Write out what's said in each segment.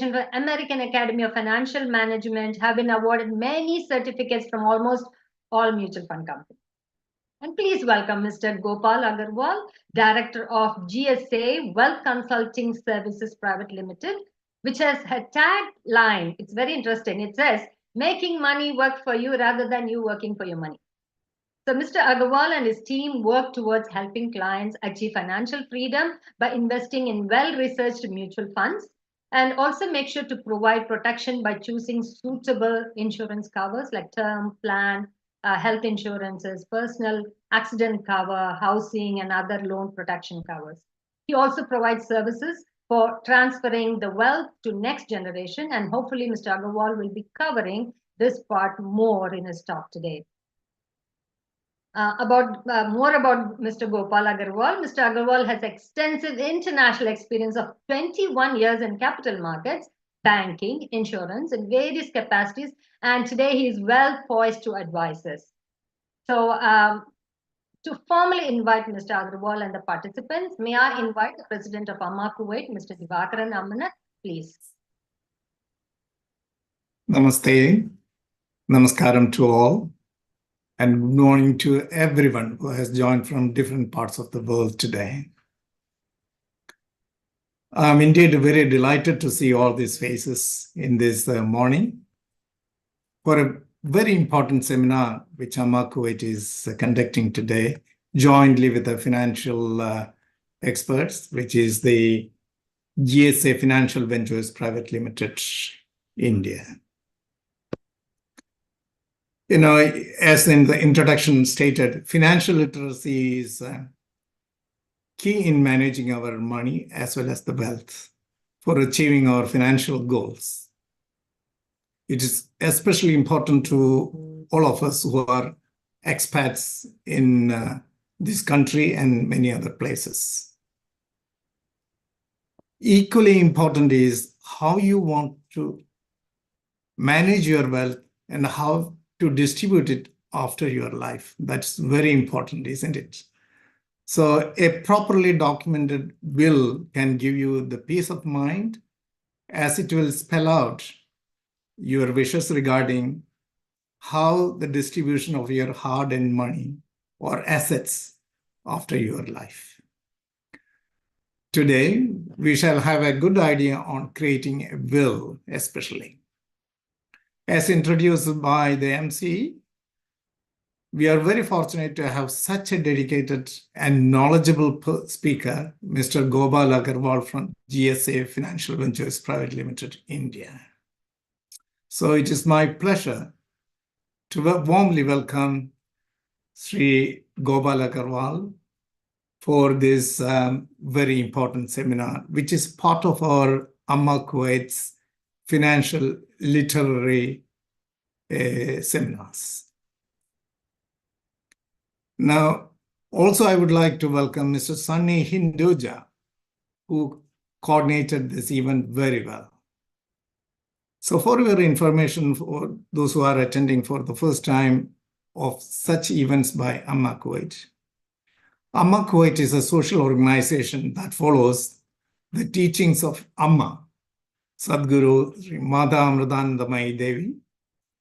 Foundation for American Academy of Financial Management have been awarded many certificates from almost all mutual fund companies. And please welcome Mr. Gopal Agarwal, Director of GSA Wealth Consulting Services Private Limited, which has a tagline. It's very interesting. It says, making money work for you rather than you working for your money. So Mr. Agarwal and his team work towards helping clients achieve financial freedom by investing in well-researched mutual funds, and also make sure to provide protection by choosing suitable insurance covers like term, plan, health insurances, personal accident cover, housing, and other loan protection covers. He also provides services for transferring the wealth to next generation, and hopefully Mr. Agarwal will be covering this part more in his talk today. More about Mr. Gopal Agarwal. Mr. Agarwal has extensive international experience of 21 years in capital markets, banking, insurance, in various capacities, and today he is well poised to advise us. So, to formally invite Mr. Agarwal and the participants, may I invite the President of Amma Kuwait, Mr. Divakaran Ammanat, please. Namaste, namaskaram to all, and good morning to everyone who has joined from different parts of the world today. I'm indeed very delighted to see all these faces in this morning for a very important seminar which Amma Kuwait is conducting today, jointly with the financial experts, which is the GSA Financial Ventures Private Limited, India. You know, as in the introduction stated, financial literacy is key in managing our money as well as the wealth for achieving our financial goals. It is especially important to all of us who are expats in this country and many other places. Equally important is how you want to manage your wealth and how to distribute it after your life. That's very important, isn't it? So a properly documented will can give you the peace of mind, as it will spell out your wishes regarding how the distribution of your hard-earned money or assets after your life. Today, we shall have a good idea on creating a will, especially. As introduced by the MC, we are very fortunate to have such a dedicated and knowledgeable speaker, Mr. Gopal Agarwal from GSA Financial Ventures Private Limited, India. So it is my pleasure to warmly welcome Sri Gopal Agarwal for this very important seminar, which is part of our Amma Kuwait's financial literary seminars. Now, also I would like to welcome Mr. Sunny Hinduja, who coordinated this event very well. So for your information, for those who are attending for the first time of such events by Amma Kuwait, Amma Kuwait is a social organization that follows the teachings of Amma, Sadhguru Sri Mata Amritanandamayi Devi,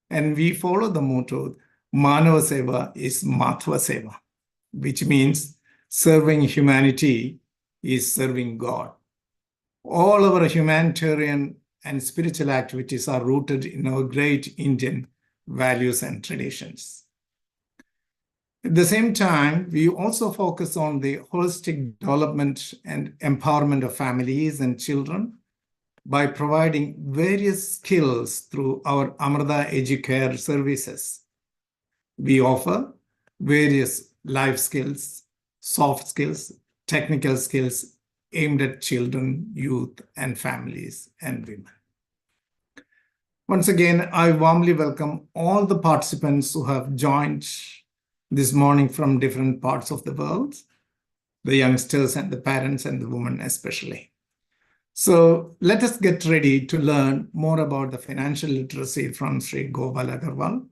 and we follow the motto, Manava Seva is Mahatva Seva, which means serving humanity is serving God. All our humanitarian and spiritual activities are rooted in our great Indian values and traditions. At the same time, we also focus on the holistic development and empowerment of families and children by providing various skills through our Amrita Educare services. We offer various life skills, soft skills, technical skills aimed at children, youth, and families and women. Once again, I warmly welcome all the participants who have joined this morning from different parts of the world, the youngsters and the parents and the women especially. So let us get ready to learn more about the financial literacy from Sri Gopal Agarwal.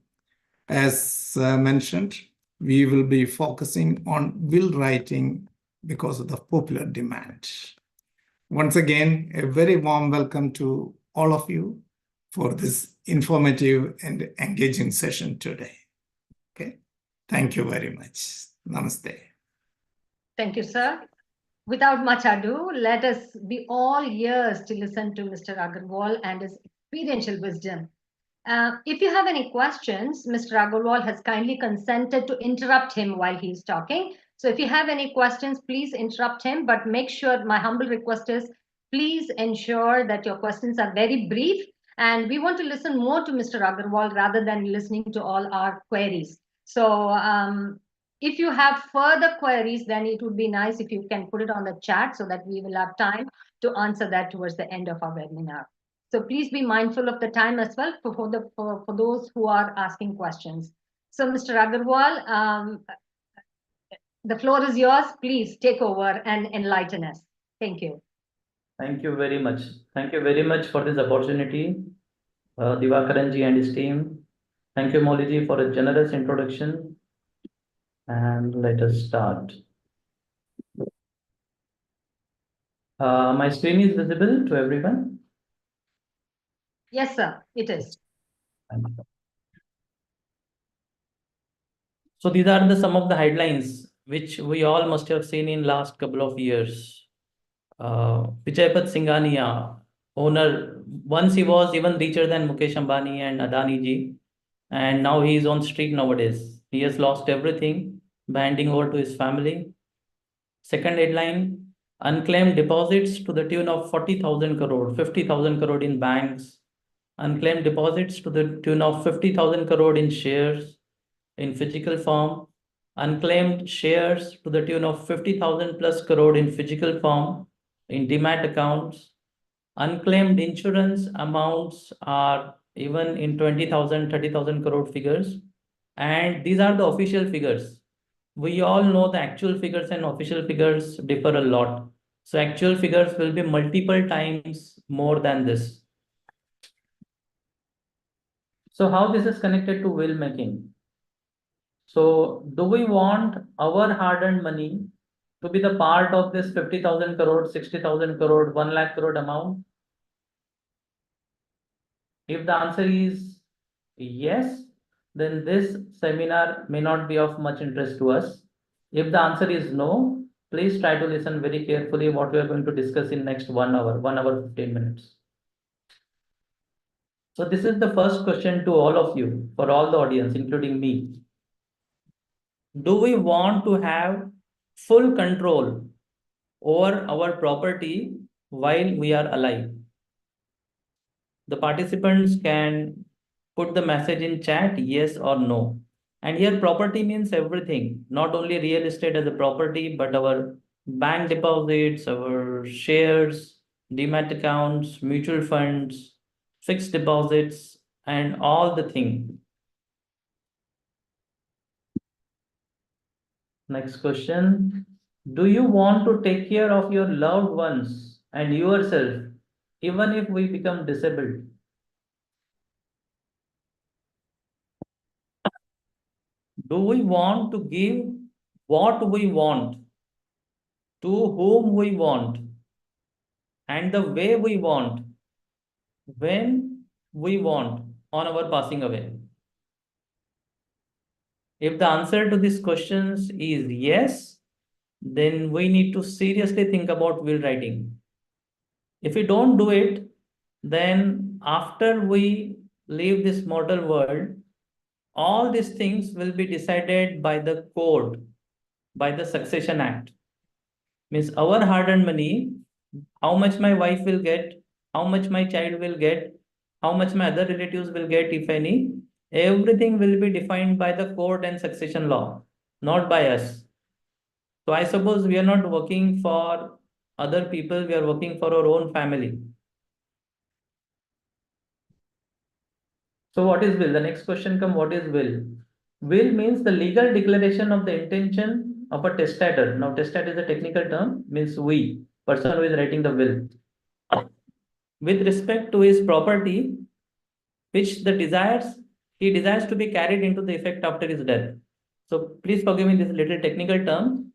As mentioned, we will be focusing on will writing because of the popular demand. Once again, a very warm welcome to all of you for this informative and engaging session today. Okay. Thank you very much. Namaste. Thank you, sir. Without much ado, let us be all ears to listen to Mr. Agarwal and his experiential wisdom. If you have any questions, Mr. Agarwal has kindly consented to interrupt him while he's talking. So if you have any questions, please interrupt him, but make sure, my humble request is, please ensure that your questions are very brief, and we want to listen more to Mr. Agarwal rather than listening to all our queries. So if you have further queries, then it would be nice if you can put it on the chat so that we will have time to answer that towards the end of our webinar. So please be mindful of the time as well for those who are asking questions. So Mr. Agarwal, the floor is yours. Please take over and enlighten us. Thank you. Thank you very much. Thank you very much for this opportunity, Divakaranji and his team. Thank you, Moliji, for a generous introduction. And let us start. My screen is visible to everyone? Yes, sir, it is. So these are some of the headlines which we all must have seen in last couple of years. Vijaypat Singhania, owner, once he was even richer than Mukesh Ambani and Adani ji, and now he is on street nowadays. He has lost everything by handing over to his family. Second headline, unclaimed deposits to the tune of 40,000 crore, 50,000 crore in banks, unclaimed deposits to the tune of 50,000 crore in shares in physical form, unclaimed shares to the tune of 50,000 plus crore in physical form in demat accounts, unclaimed insurance amounts are even in 20,000, 30,000 crore figures. And these are the official figures. We all know the actual figures and official figures differ a lot. So actual figures will be multiple times more than this. So how this is connected to will making? So do we want our hard-earned money to be the part of this 50,000 crore, 60,000 crore, 1 lakh crore amount? If the answer is yes, then this seminar may not be of much interest to us. If the answer is no, please try to listen very carefully what we are going to discuss in next 1 hour, 1 hour 15 minutes. So this is the first question to all of you, for all the audience, including me. Do we want to have full control over our property while we are alive? The participants can put the message in chat, yes or no. And here property means everything, not only real estate as a property, but our bank deposits, our shares, demat accounts, mutual funds, fixed deposits, and all the things. Next question. Do you want to take care of your loved ones and yourself, even if we become disabled? Do we want to give what we want, to whom we want, and the way we want, when we want, on our passing away? If the answer to these questions is yes, then we need to seriously think about will writing. If we don't do it, then after we leave this mortal world, all these things will be decided by the court, by the Succession Act. Means our hard-earned money, how much my wife will get, how much my child will get, how much my other relatives will get, if any, everything will be defined by the court and succession law, not by us. So I suppose we are not working for other people, we are working for our own family. So what is will? The next question comes, what is will? Will means the legal declaration of the intention of a testator. Now testator is a technical term, means we, person who is writing the will, with respect to his property, which he desires to be carried into the effect after his death. So please forgive me this little technical term,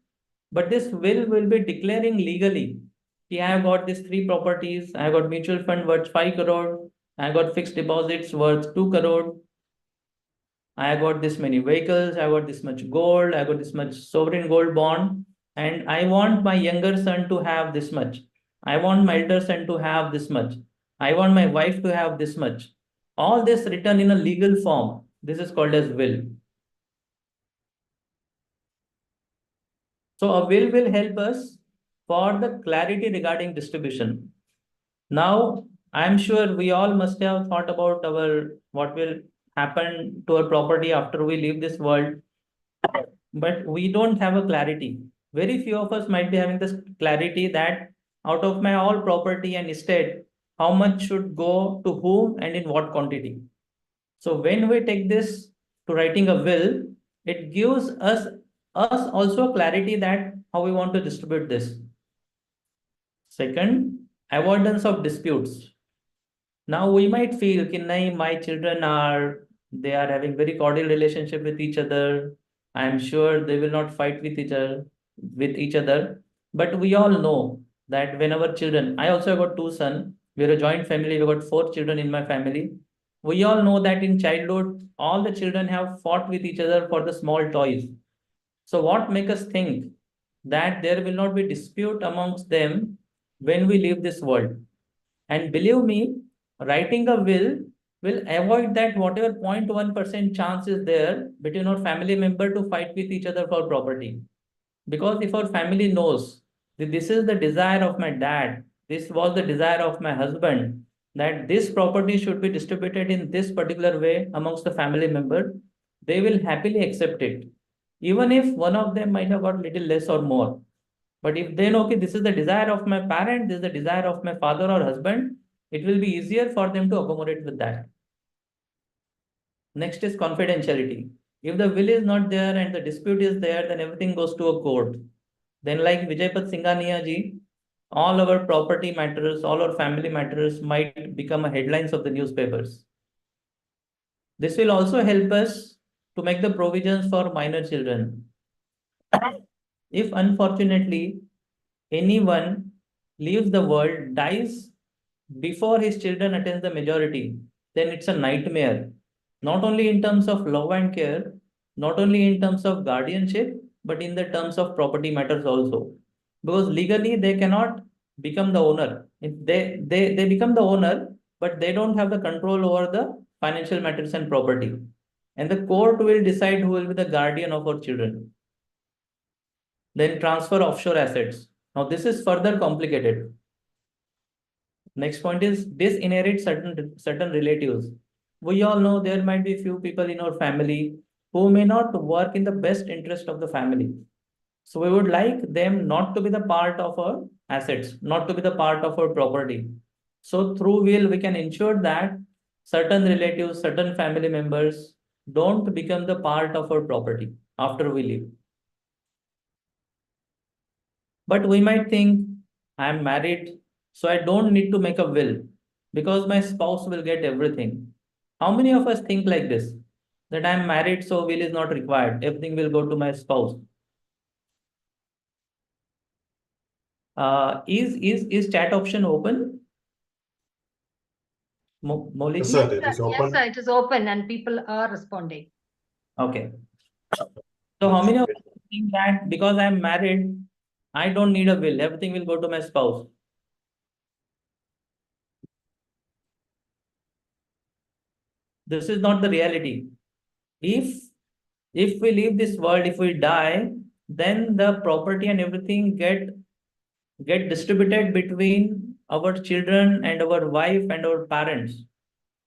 but this will be declaring legally I have got these 3 properties. I have got mutual fund worth 5 crore. I have got fixed deposits worth 2 crore. I have got this many vehicles. I got this much gold. I got this much sovereign gold bond. And I want my younger son to have this much. I want my elder son to have this much. I want my wife to have this much. All this written in a legal form. This is called as will. So a will help us for the clarity regarding distribution. Now, I'm sure we all must have thought about what will happen to our property after we leave this world, but we don't have a clarity. Very few of us might be having this clarity that out of my all property and estate, how much should go to whom and in what quantity. So when we take this to writing a will, it gives us also clarity that how we want to distribute this. Second, avoidance of disputes. Now we might feel that my children they are having very cordial relationship with each other. I am sure they will not fight with each other. But we all know that when our children, I also got 2 sons, we're a joint family, we got 4 children in my family. We all know that in childhood, all the children have fought with each other for the small toys. So what makes us think that there will not be dispute amongst them when we leave this world? And believe me, writing a will avoid that whatever 0.1% chance is there between our family member to fight with each other for property. Because if our family knows that this is the desire of my dad, this was the desire of my husband, that this property should be distributed in this particular way amongst the family member, they will happily accept it. Even if one of them might have got little less or more. But if they know, okay, this is the desire of my parent, this is the desire of my father or husband, it will be easier for them to accommodate with that. Next is confidentiality. If the will is not there and the dispute is there, then everything goes to a court. Then like Vijaypat Singhania ji, all our property matters, all our family matters might become headlines of the newspapers. This will also help us to make the provisions for minor children. If unfortunately anyone leaves the world, dies before his children attains the majority, then it's a nightmare. Not only in terms of love and care, not only in terms of guardianship, but in the terms of property matters also. Because legally they cannot become the owner. They become the owner, but they don't have the control over the financial matters and property. And the court will decide who will be the guardian of our children. Then transfer offshore assets. Now this is further complicated. Next point is disinherit certain relatives. We all know there might be few people in our family who may not work in the best interest of the family. So we would like them not to be the part of our assets, not to be the part of our property. So through will, we can ensure that certain relatives, certain family members don't become the part of our property after we leave. But we might think, I am married, so I don't need to make a will because my spouse will get everything. How many of us think like this? That I am married, so will is not required. Everything will go to my spouse. Is chat option open? Molly Yes, ji? sir, it is Yes, open. sir, it is open and people are responding. Okay. So how many of us think that because I am married, I don't need a will, everything will go to my spouse? This is not the reality. If we leave this world, if we die, then the property and everything get distributed between our children and our wife and our parents.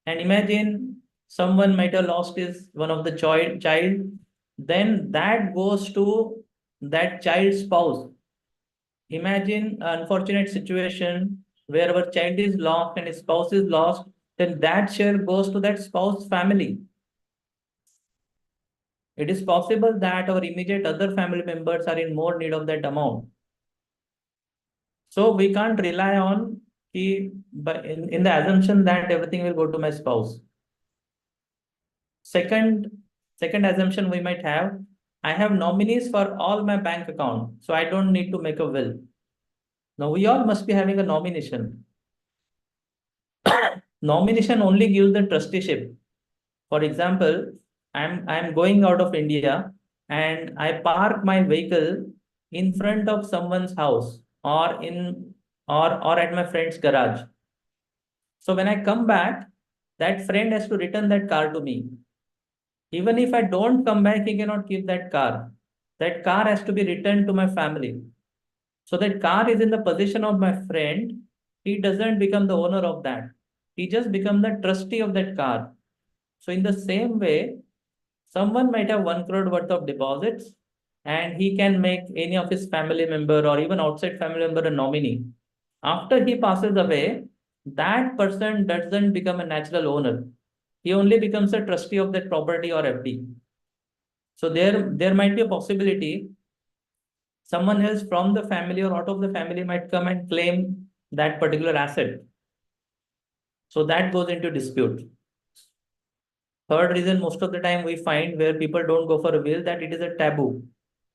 And imagine someone might have lost one of the child, then that goes to that child's spouse. Imagine an unfortunate situation where our child is lost and his spouse is lost, then that share goes to that spouse family. It is possible that our immediate other family members are in more need of that amount. So we can't rely on in the assumption that everything will go to my spouse. Second assumption we might have, I have nominees for all my bank account, so I don't need to make a will. Now we all must be having a nomination. Nomination only gives the trusteeship. For example, I'm going out of India and I park my vehicle in front of someone's house or or at my friend's garage. So when I come back, that friend has to return that car to me. Even if I don't come back, he cannot keep that car. That car has to be returned to my family. So that car is in the possession of my friend. He doesn't become the owner of that. He just becomes the trustee of that car. So in the same way, someone might have 1 crore worth of deposits and he can make any of his family member or even outside family member a nominee. After he passes away, that person doesn't become a natural owner. He only becomes a trustee of that property or FD. So there might be a possibility someone else from the family or out of the family might come and claim that particular asset. So that goes into dispute. Third reason, most of the time we find where people don't go for a will, that it is a taboo.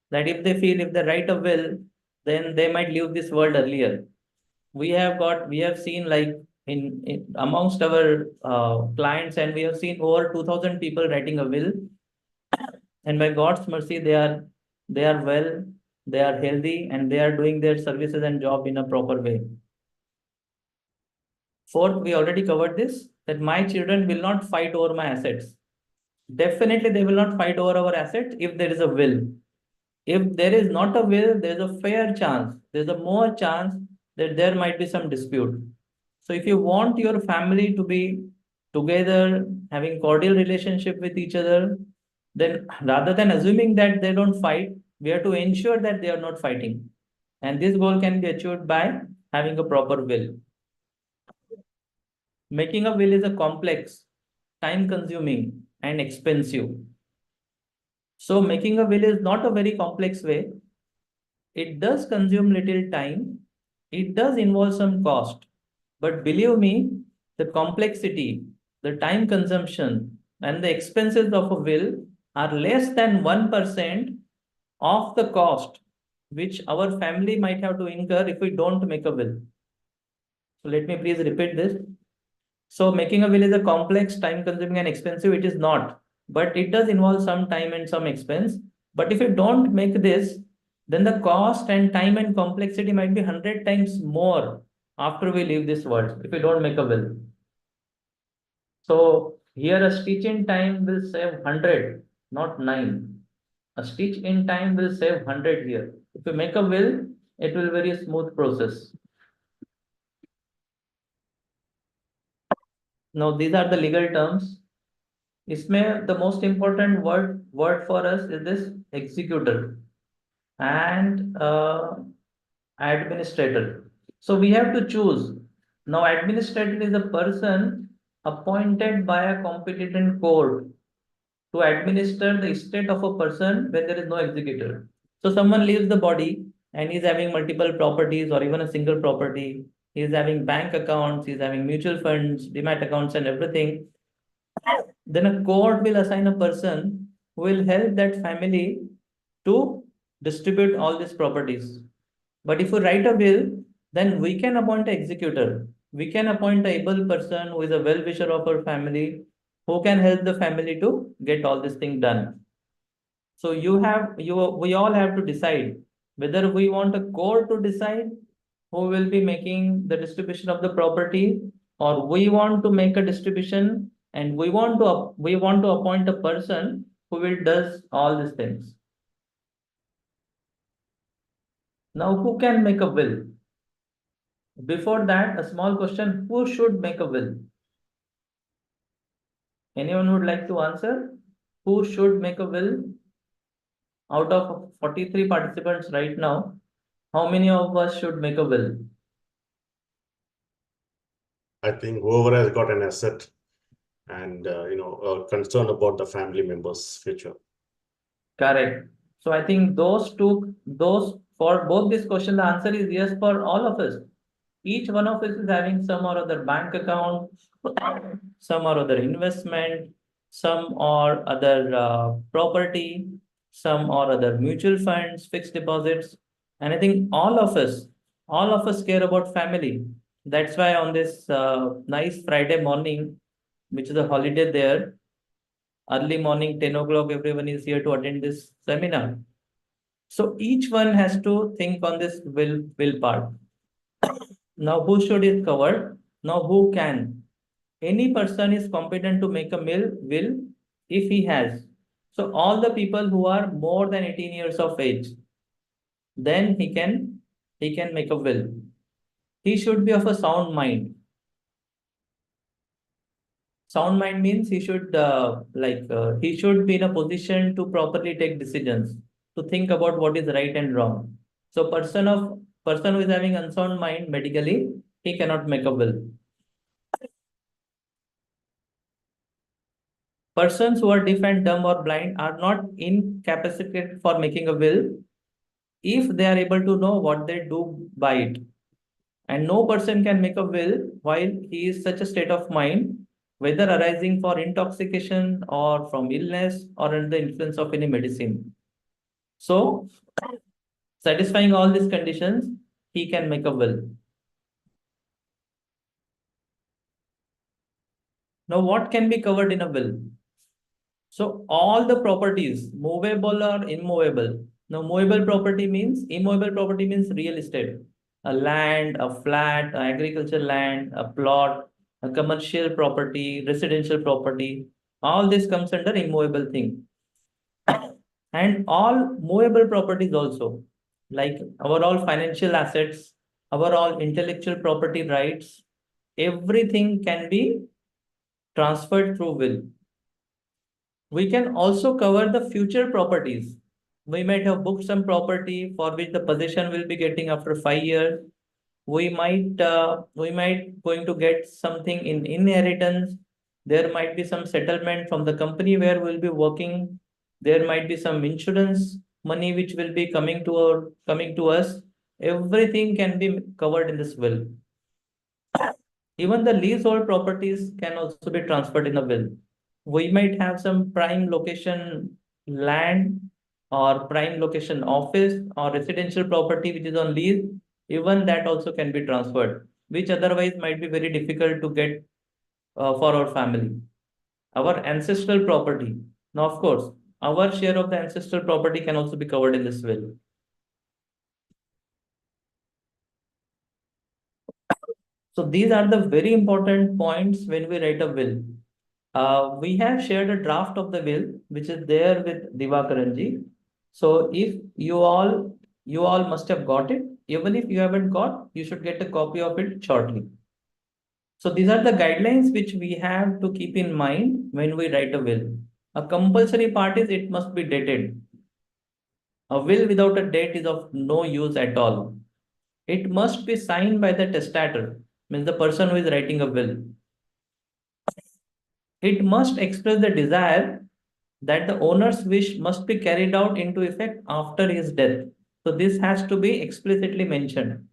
That if they feel if they write a will, then they might leave this world earlier. We have seen like in amongst our clients, and we have seen over 2,000 people writing a will. And by God's mercy, they are well, they are healthy, and they are doing their services and job in a proper way. Fourth, we already covered this, that my children will not fight over my assets. Definitely, they will not fight over our assets if there is a will. If there is not a will, there is a fair chance, there's a more chance that there might be some dispute. So if you want your family to be together, having cordial relationship with each other, then rather than assuming that they don't fight, we have to ensure that they are not fighting. And this goal can be achieved by having a proper will. Making a will is a complex, time-consuming, and expensive. So making a will is not a very complex way. It does consume little time. It does involve some cost. But believe me, the complexity, the time consumption, and the expenses of a will are less than 1% of the cost which our family might have to incur if we don't make a will. So let me please repeat this. So making a will is a complex, time consuming and expensive. It is not, but it does involve some time and some expense. But if you don't make this, then the cost and time and complexity might be 100 times more after we leave this world if we don't make a will. So here a stitch in time will save 100, not 9. A stitch in time will save 100 here. If you make a will, it will be a very smooth process. Now these are the legal terms. इसमें the most important word for us is this executor and administrator. So we have to choose. Now administrator is a person appointed by a competent court to administer the estate of a person when there is no executor. So someone leaves the body and he's having multiple properties or even a single property. He's having bank accounts, he's having mutual funds, demat accounts and everything. Then a court will assign a person who will help that family to distribute all these properties. But if we write a will, then we can appoint an executor. We can appoint an able person who is a well-wisher of our family, who can help the family to get all this thing done. So we all have to decide whether we want a court to decide who will be making the distribution of the property, or we want to make a distribution and we want to appoint a person who will does all these things. Now, who can make a will? Before that, a small question: who should make a will? Anyone would like to answer? Who should make a will? Out of 43 participants right now, how many of us should make a will? I think whoever has got an asset and concerned about the family members' future. Correct. So I think those for both this question, the answer is yes for all of us. Each one of us is having some or other bank account, some or other investment, some or other property, some or other mutual funds, fixed deposits. And I think all of us all of us care about family. That's why on this nice Friday morning, which is a holiday there, early morning, 10 o'clock, everyone is here to attend this seminar. So each one has to think on this will part. Now, who should is covered? Now, who can? Any person is competent to make a will if he has. So all the people who are more than 18 years of age, then he can make a will. He should be of a sound mind. Sound mind means he should he should be in a position to properly take decisions, to think about what is right and wrong. So person who is having unsound mind medically, he cannot make a will. Persons who are deaf and dumb or blind are not incapacitated for making a will if they are able to know what they do by it. And no person can make a will while he is such a state of mind, whether arising for intoxication or from illness or under the influence of any medicine. So, satisfying all these conditions, he can make a will. Now, what can be covered in a will? So, all the properties, movable or immovable. Now, movable property means, immovable property means real estate. A land, a flat, agriculture land, a plot, a commercial property, residential property, all this comes under immovable thing. And all movable properties also, like our all financial assets, our all intellectual property rights, everything can be transferred through will. We can also cover the future properties. We might have booked some property for which the possession will be getting after 5 years. We might going to get something in inheritance. There might be some settlement from the company where we'll be working. There might be some insurance money which will be coming to us. Everything can be covered in this will. Even the leasehold properties can also be transferred in a will. We might have some prime location land or prime location office or residential property which is on lease. Even that also can be transferred, which otherwise might be very difficult to get for our family. Our ancestral property. Now, of course, our share of the ancestral property can also be covered in this will. So these are the very important points when we write a will. We have shared a draft of the will, which is there with Divakaranji. So if you all must have got it. Even if you haven't got, you should get a copy of it shortly. So these are the guidelines which we have to keep in mind when we write a will. A compulsory part is it must be dated. A will without a date is of no use at all. It must be signed by the testator, means the person who is writing a will. It must express the desire that the owner's wish must be carried out into effect after his death. So this has to be explicitly mentioned.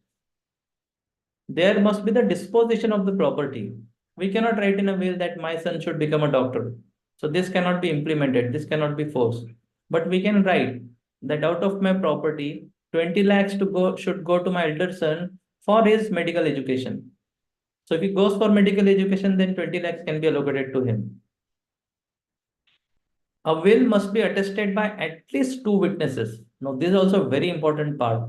There must be the disposition of the property. We cannot write in a will that my son should become a doctor. So this cannot be implemented. This cannot be forced. But we can write that out of my property, 20 lakhs should go to my elder son for his medical education. So if he goes for medical education, then 20 lakhs can be allocated to him. A will must be attested by at least 2 witnesses. Now, this is also a very important part.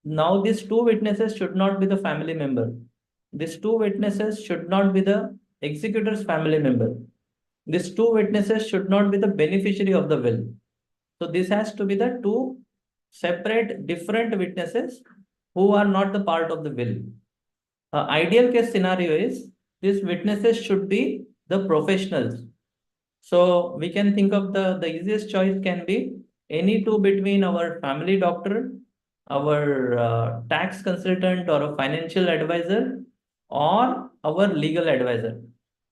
Now, these 2 witnesses should not be the family member. These 2 witnesses should not be the executor's family member. These 2 witnesses should not be the beneficiary of the will. So, this has to be the 2 separate, different witnesses who are not the part of the will. Ideal case scenario is these witnesses should be the professionals. So we can think of the easiest choice can be any 2 between our family doctor, our tax consultant or a financial advisor, or our legal advisor.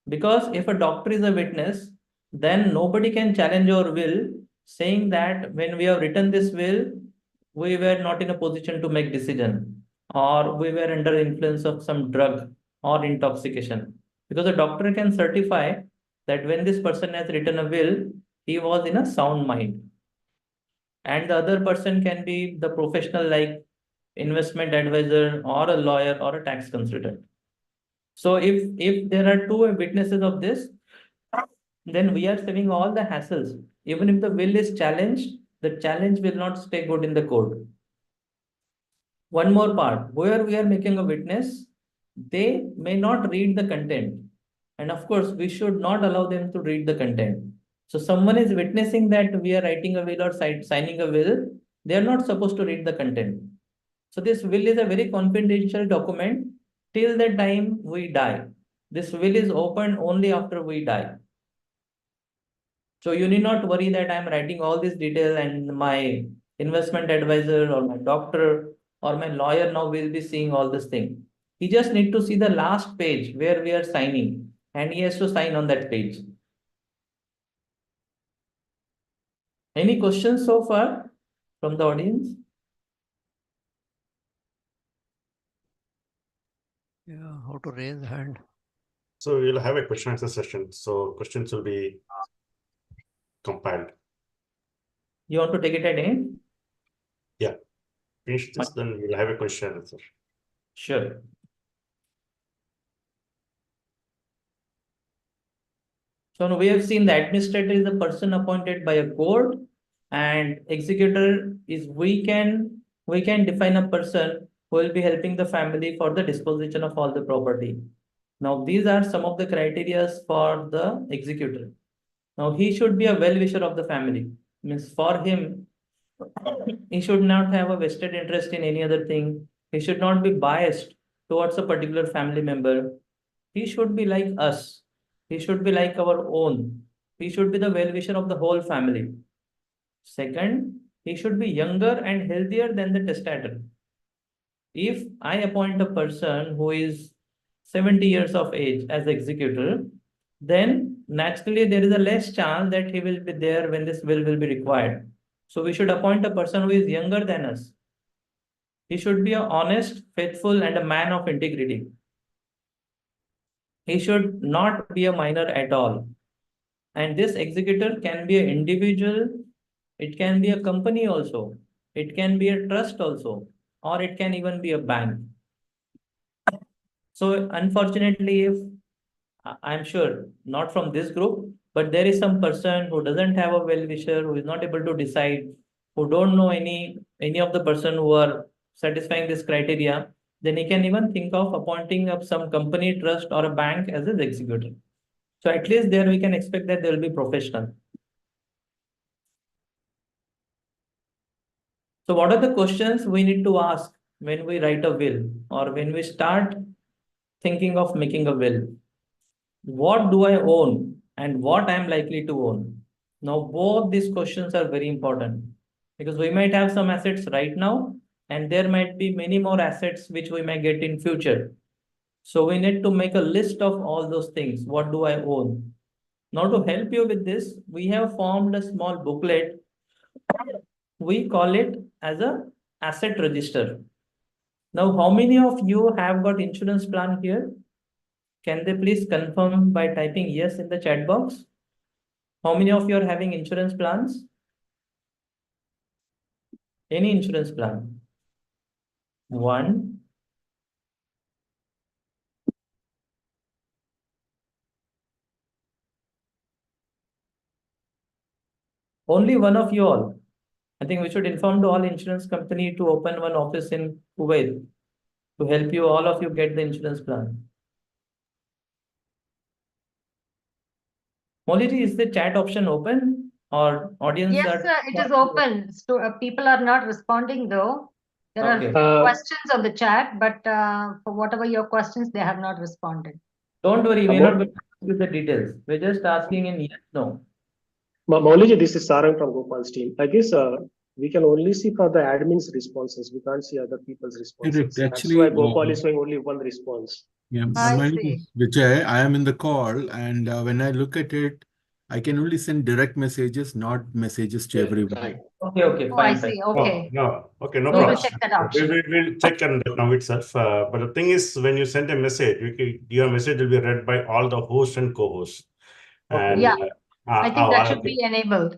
Because if a doctor is a witness, then nobody can challenge our will, saying that when we have written this will, we were not in a position to make decision, or we were under influence of some drug or intoxication. Because a doctor can certify that when this person has written a will, he was in a sound mind. And the other person can be the professional like investment advisor or a lawyer or a tax consultant. So if there are two witnesses of this, then we are saving all the hassles. Even if the will is challenged, the challenge will not stay good in the court. One more part, where we are making a witness, they may not read the content. And of course, we should not allow them to read the content. So someone is witnessing that we are writing a will or signing a will, they are not supposed to read the content. So this will is a very confidential document till the time we die. This will is opened only after we die. So you need not worry that I'm writing all this detail and my investment advisor or my doctor or my lawyer now will be seeing all this thing. He just need to see the last page where we are signing and he has to sign on that page. Any questions so far from the audience? Yeah, how to raise hand? So we'll have a question answer session. So questions will be compiled. You want to take it again? Finish this, then we'll have a question answer. Sure. So now we have seen the administrator is the person appointed by a court, and executor is we can define a person who will be helping the family for the disposition of all the property. Now these are some of the criteria for the executor. Now he should be a well-wisher of the family. Means for him, he should not have a vested interest in any other thing. He should not be biased towards a particular family member. He should be like us. He should be like our own. He should be the well-wisher of the whole family. Second, he should be younger and healthier than the testator. If I appoint a person who is 70 years of age as executor, then naturally there is a less chance that he will be there when this will be required. So we should appoint a person who is younger than us. He should be honest, faithful, and a man of integrity. He should not be a minor at all. And this executor can be an individual, it can be a company also, it can be a trust also, or it can even be a bank. So unfortunately, if I'm sure not from this group, but there is some person who doesn't have a well-wisher, who is not able to decide, who don't know any of the person who are satisfying this criteria, then he can even think of appointing up some company, trust, or a bank as his executor. So at least there we can expect that there will be professional. So what are the questions we need to ask when we write a will or when we start thinking of making a will? What do I own and what I am likely to own? Now, both these questions are very important because we might have some assets right now and there might be many more assets which we may get in future. So we need to make a list of all those things. What do I own? Now to help you with this, we have formed a small booklet. We call it as a asset register. Now, how many of you have got insurance plan here? Can they please confirm by typing yes in the chat box? How many of you are having insurance plans? Any insurance plan? One. Only one of you all. I think we should inform the all insurance company to open one office in Kuwait to help you, all of you get the insurance plan. Molly, is the chat option open or audience? Yes, sir, it is open. So people are not responding though. There are questions on the chat, but for whatever your questions, they have not responded. Don't worry, we're not going to ask you the details. We're just asking in yes, no. Mauliji, this is Sarang from Gopal's team. I guess we can only see for the admin's responses. We can't see other people's responses. Actually, that's why Gopal is showing only one response. Yeah, I my see. name is Vijay. I am in the call, and when I look at it, I can only send direct messages, not messages to everyone. Right. Okay, Oh, I fine. see. Okay. No, okay, no We will problem. check that option. We'll check on that now itself. But the thing is, when you send a message, your message will be read by all the hosts and co-hosts. Okay. And Yeah. I think that should be enabled.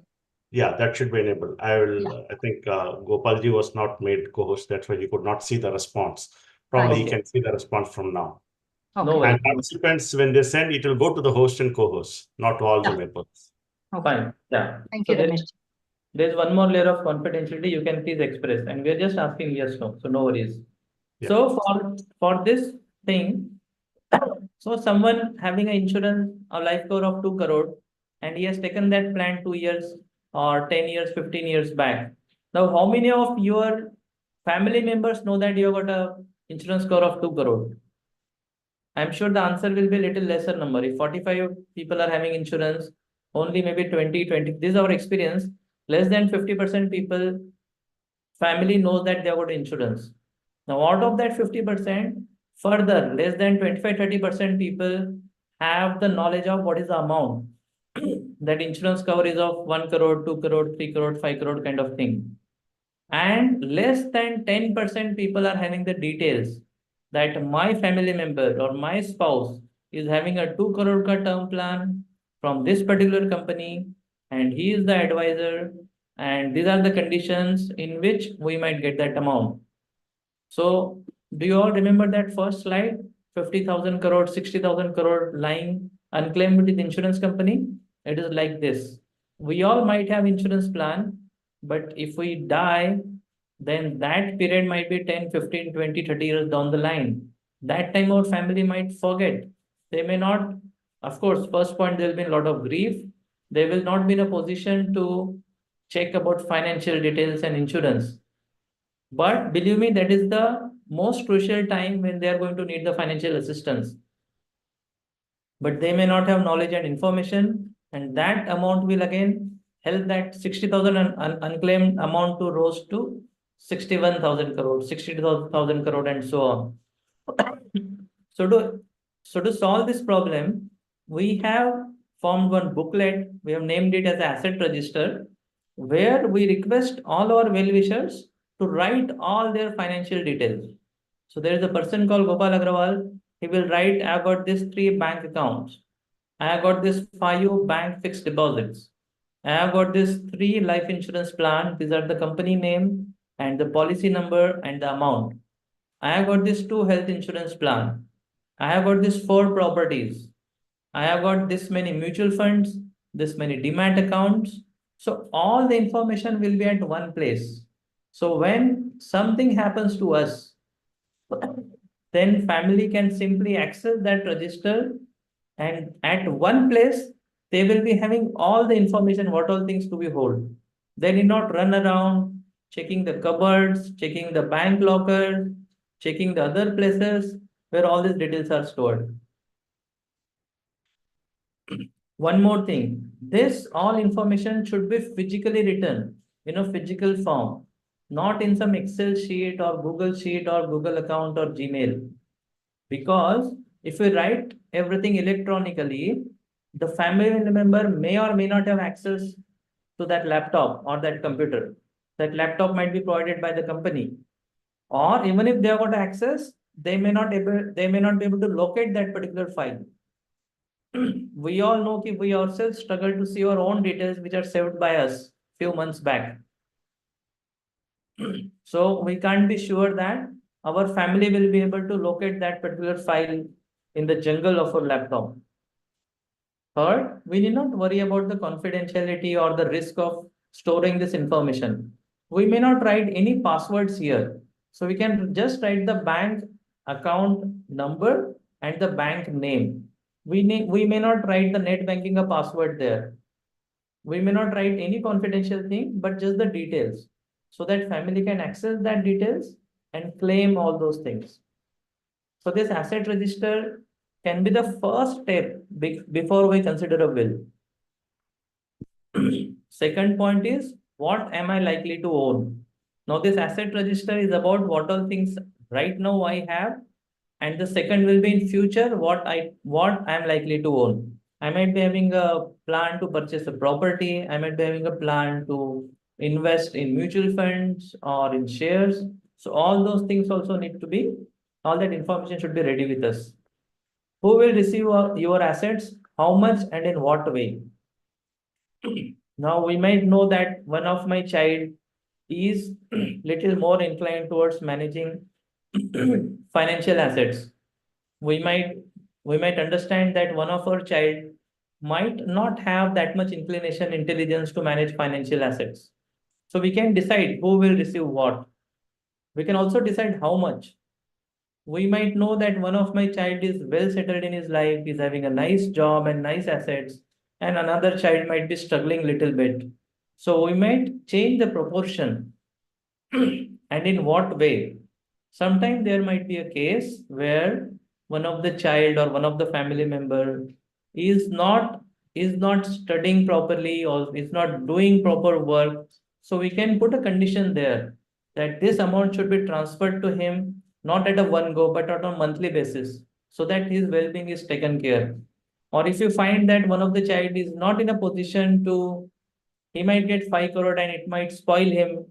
Yeah, that should be enabled. I will, I think Gopalji was not made co-host, that's why he could not see the response. Probably he Okay. can see the response from now. No Okay. worries. And participants, when they send, it will go to the host and co-host, not to all the Yeah. members. Okay. Fine. Yeah. Thank So you, Ramesh. there's one more layer of confidentiality you can please express, and we are just asking yes, no. So no worries. Yeah. So for this thing, so someone having an insurance or life cover of 2 crore, and he has taken that plan 2 years or 10 years, 15 years back. Now, how many of your family members know that you have got a insurance cover of 2 crore? I'm sure the answer will be a little lesser number. If 45 people are having insurance, only maybe 20, this is our experience. Less than 50% people, family knows that they have got insurance. Now, out of that 50%, further, less than 25-30% people have the knowledge of what is the amount. That insurance cover is of 1 crore, 2 crore, 3 crore, 5 crore kind of thing. And less than 10% people are having the details that my family member or my spouse is having a 2 crore ka term plan from this particular company, and he is the advisor, and these are the conditions in which we might get that amount. So do you all remember that first slide? 50,000 crore, 60,000 crore lying unclaimed with the insurance company? It is like this. We all might have insurance plan, but if we die, then that period might be 10, 15, 20, 30 years down the line. That time our family might forget. They may not, of course, first point, there will be a lot of grief. They will not be in a position to check about financial details and insurance. But believe me, that is the most crucial time when they are going to need the financial assistance. But they may not have knowledge and information, and that amount will again help that 60,000 unclaimed amount to rose to 61,000 crore, 60,000 crore, and so on. So to solve this problem, we have formed one booklet. We have named it as Asset Register, where we request all our well-wishers to write all their financial details. So there is a person called Gopal Agrawal. He will write, I got these 3 bank accounts. I got this 5 bank fixed deposits. I have got this 3 life insurance plan. These are the company name and the policy number and the amount. I have got this 2 health insurance plan. I have got this 4 properties. I have got this many mutual funds, this many demat accounts. So all the information will be at one place. So when something happens to us, then family can simply access that register, and at one place, they will be having all the information, what all things to be hold. They need not run around checking the cupboards, checking the bank locker, checking the other places where all these details are stored. One more thing, this all information should be physically written in a physical form, not in some Excel sheet or Google sheet or Google account or Gmail. Because if we write everything electronically, the family member may or may not have access to that laptop or that computer. That laptop might be provided by the company. Or even if they have got access, they may not be able to locate that particular file. We all know that we ourselves struggle to see our own details which are saved by us few months back. So we can't be sure that our family will be able to locate that particular file in the jungle of our laptop. Third, we need not worry about the confidentiality or the risk of storing this information. We may not write any passwords here. So we can just write the bank account number and the bank name. We may not write the net banking a password there. We may not write any confidential thing, but just the details, so that family can access that details and claim all those things. So this asset register can be the first step before we consider a will. Second point is, what am I likely to own? Now this asset register is about what all things right now I have, and the second will be in future what I'm likely to own. I might be having a plan to purchase a property. I might be having a plan to invest in mutual funds or in shares. So all those things also need to be, all that information should be ready with us. Who will receive your assets, how much and in what way? Now we might know that one of my child is little more inclined towards managing financial assets. We might understand that one of our child might not have that much inclination, intelligence to manage financial assets. So we can decide who will receive what. We can also decide how much. We might know that one of my child is well settled in his life, is having a nice job and nice assets, and another child might be struggling little bit. So we might change the proportion. And in what way? Sometimes there might be a case where one of the child or one of the family member is not studying properly or is not doing proper work. So we can put a condition there that this amount should be transferred to him, not at a one go, but on a monthly basis, so that his well-being is taken care. Or if you find that one of the child is not in a position to, he might get 5 crore and it might spoil him,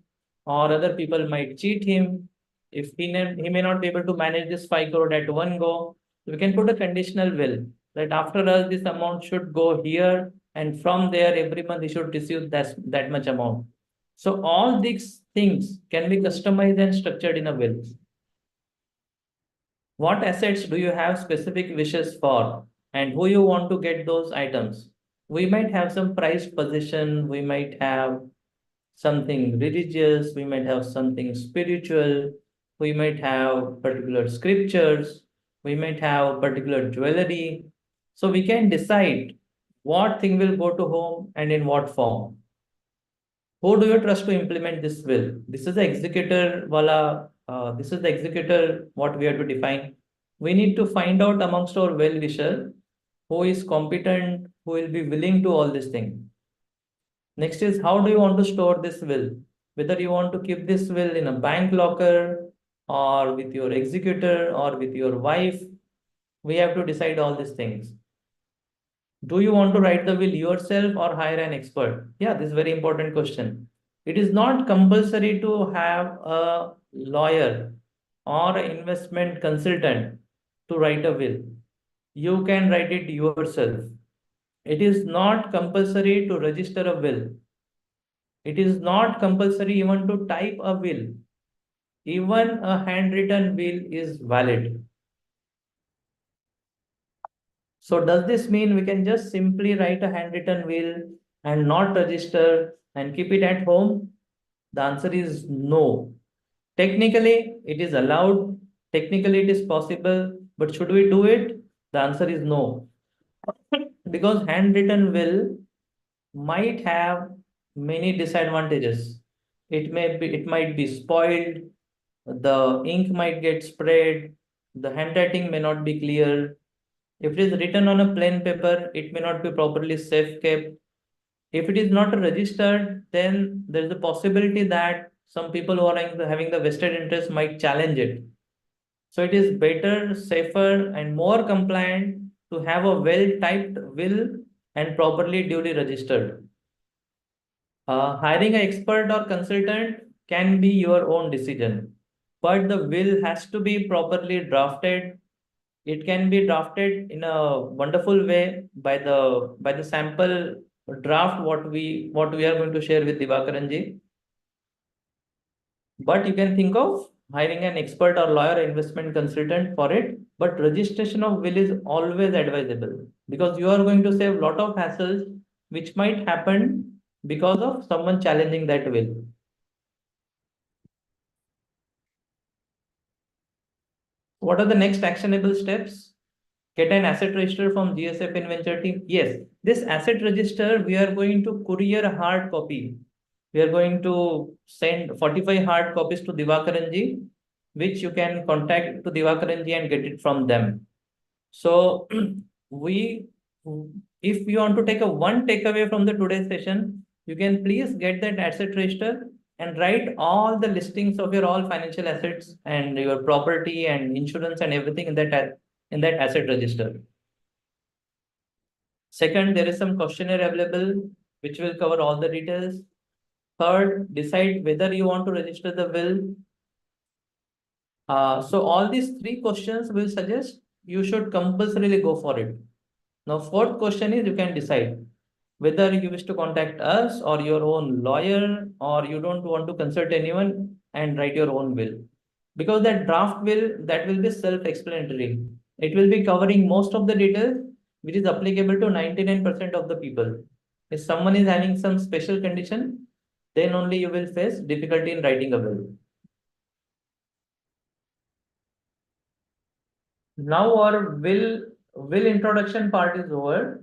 or other people might cheat him. If he may not be able to manage this 5 crore at one go, we can put a conditional will that after us this amount should go here, and from there every month he should receive that much amount. So all these things can be customized and structured in a will. What assets do you have specific wishes for, and who you want to get those items? We might have some prized possession, we might have something religious, we might have something spiritual, we might have particular scriptures, we might have particular jewelry. So we can decide what thing will go to whom and in what form. Who do you trust to implement this will? This is the executor this is the executor, what we have to define. We need to find out amongst our well-wisher who is competent, who will be willing to all this thing. Next is, how do you want to store this will? Whether you want to keep this will in a bank locker or with your executor or with your wife, we have to decide all these things. Do you want to write the will yourself or hire an expert? Yeah, this is a very important question. It is not compulsory to have a lawyer or an investment consultant to write a will. You can write it yourself. It is not compulsory to register a will. It is not compulsory even to type a will. Even a handwritten will is valid. So does this mean we can just simply write a handwritten will and not register and keep it at home? The answer is no. Technically, it is allowed. Technically, it is possible. But should we do it? The answer is no. Because handwritten will might have many disadvantages. It might be spoiled, the ink might get spread, the handwriting may not be clear. If it is written on a plain paper, it may not be properly safe kept. If it is not registered, then there is a possibility that some people who are having the vested interest might challenge it. So it is better, safer, and more compliant to have a well-typed will and properly duly registered. Hiring an expert or consultant can be your own decision, but the will has to be properly drafted. It can be drafted in a wonderful way by the sample draft what we are going to share with Divakaranji. But you can think of hiring an expert or lawyer or investment consultant for it. But registration of will is always advisable because you are going to save a lot of hassles which might happen because of someone challenging that will. What are the next actionable steps? Get an asset register from GSF Inventure team. Yes, this asset register, we are going to courier a hard copy. We are going to send 45 hard copies to Divakaranji, which you can contact to Divakaranji and get it from them. So if you want to take a one takeaway from the today's session, you can please get that asset register and write all the listings of your all financial assets and your property and insurance and everything in that asset register. Second, there is some questionnaire available which will cover all the details. Third, decide whether you want to register the will. So all these three questions will suggest you should compulsorily go for it. Now, fourth question is you can decide. whether you wish to contact us or your own lawyer, or you don't want to consult anyone and write your own will. Because that draft will, that will be self-explanatory. It will be covering most of the details, which is applicable to 99% of the people. If someone is having some special condition, then only you will face difficulty in writing a will. Now our will introduction part is over.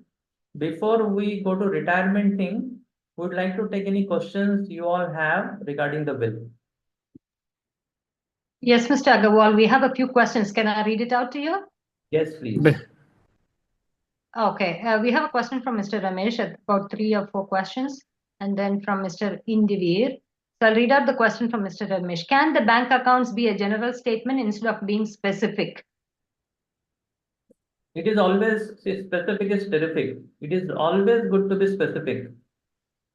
Before we go to retirement thing, would like to take any questions you all have regarding the will. Yes, Mr. Agarwal, we have a few questions. Can I read it out to you? Yes, please. Okay, we have a question from Mr. Ramesh, about 3 or 4 questions, and then from Mr. Indivir. So I'll read out the question from Mr. Ramesh. Can the bank accounts be a general statement instead of being specific? It is always, specific is terrific. It is always good to be specific.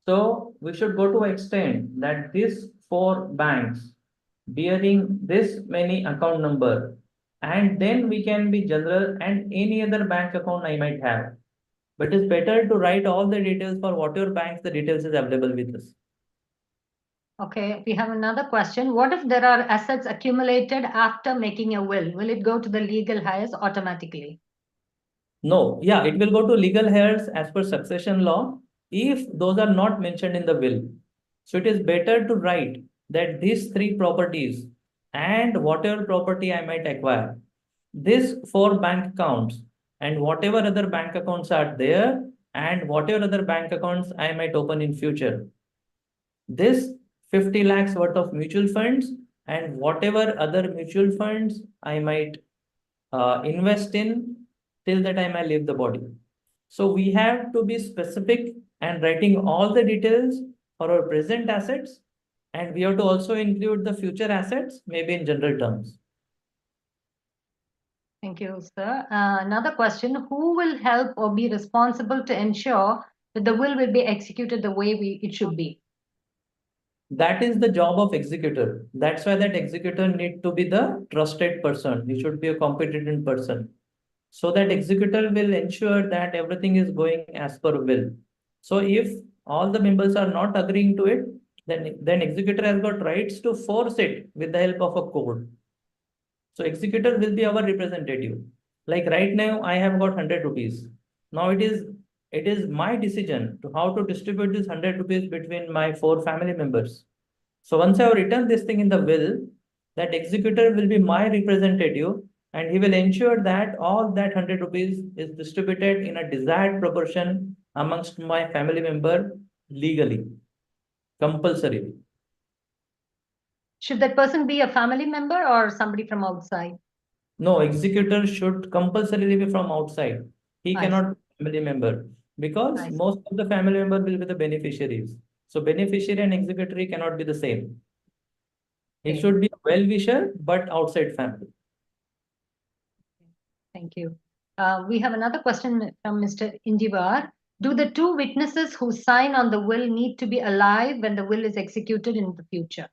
So we should go to extent that these 4 banks bearing this many account number, and then we can be general and any other bank account I might have. But it's better to write all the details for whatever banks the details is available with us. Okay, we have another question. What if there are assets accumulated after making a will? Will it go to the legal heirs automatically? No, yeah, it will go to legal heirs as per succession law if those are not mentioned in the will. So it is better to write that these 3 properties and whatever property I might acquire, these 4 bank accounts and whatever other bank accounts are there and whatever other bank accounts I might open in future. This 50 lakhs worth of mutual funds and whatever other mutual funds I might invest in till the time I leave the body. So we have to be specific and writing all the details for our present assets, and we have to also include the future assets, maybe in general terms. Thank you, sir. Another question, who will help or be responsible to ensure that the will be executed the way it should be? That is the job of executor. That's why that executor need to be the trusted person. He should be a competent person. So that executor will ensure that everything is going as per will. So if all the members are not agreeing to it, then executor has got rights to force it with the help of a code. So executor will be our representative. Like right now, I have got 100 rupees. Now it is my decision to how to distribute this 100 rupees between my 4 family members. So once I have written this thing in the will, that executor will be my representative, and he will ensure that all that 100 rupees is distributed in a desired proportion amongst my family member legally, compulsorily. Should that person be a family member or somebody from outside? No, executor should compulsorily be from outside. He I cannot be a family member because I see. most of the family member will be the beneficiaries. So beneficiary and executory cannot be the same. He Okay. should be a well-wisher, but outside family. Thank you. We have another question from Mr. Indivar. Do the 2 witnesses who sign on the will need to be alive when the will is executed in the future?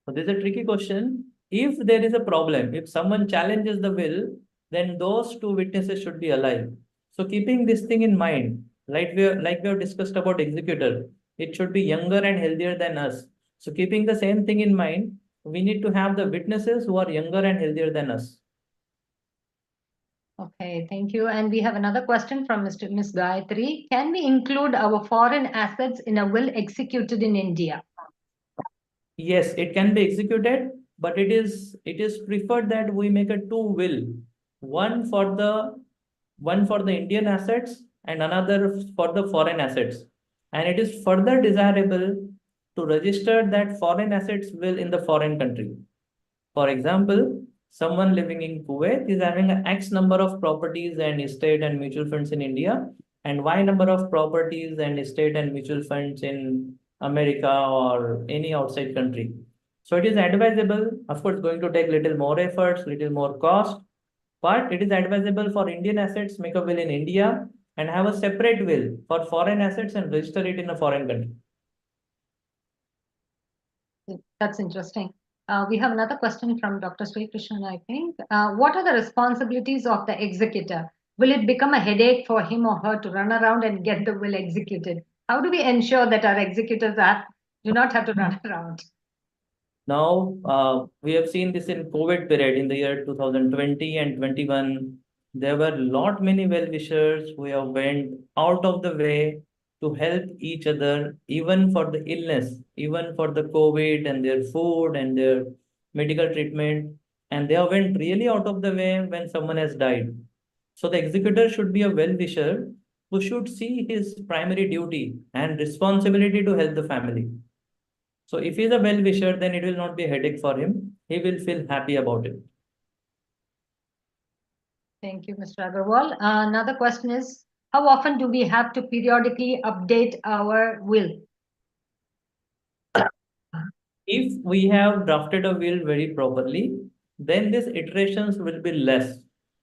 So this is a tricky question. If there is a problem, if someone challenges the will, then those 2 witnesses should be alive. So keeping this thing in mind, like we have discussed about executor, it should be younger and healthier than us. So keeping the same thing in mind, we need to have the witnesses who are younger and healthier than us. Okay, thank you. And we have another question from Ms. Gayatri. Can we include our foreign assets in a will executed in India? Yes, it can be executed, but it is preferred that we make a 2 will, one for the Indian assets and another for the foreign assets. And it is further desirable to register that foreign assets will in the foreign country. For example, someone living in Kuwait is having an X number of properties and estate and mutual funds in India, and Y number of properties and estate and mutual funds in America or any outside country. So it is advisable, of course, going to take little more efforts, little more cost, but it is advisable for Indian assets, make a will in India and have a separate will for foreign assets and register it in a foreign country. That's interesting. We have another question from Dr. Sri Krishnan, I think. What are the responsibilities of the executor? will it become a headache for him or her to run around and get the will executed? How do we ensure that our executors do not have to run around? Now, we have seen this in COVID period in the year 2020 and 21. There were many well-wishers who have went out of the way to help each other, even for the illness, even for the COVID and their food and their medical treatment. And they have went really out of the way when someone has died. So the executor should be a well-wisher who should see his primary duty and responsibility to help the family. So if he's a well-wisher, then it will not be a headache for him. He will feel happy about it. Thank you, Mr. Agarwal. Another question is, how often do we have to periodically update our will? If we have drafted a will very properly, then these iterations will be less.